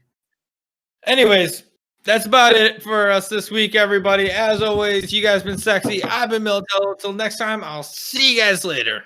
Anyways, that's about it for us this week, everybody. As always, you guys been sexy. I've been Miltello. Until next time, I'll see you guys later.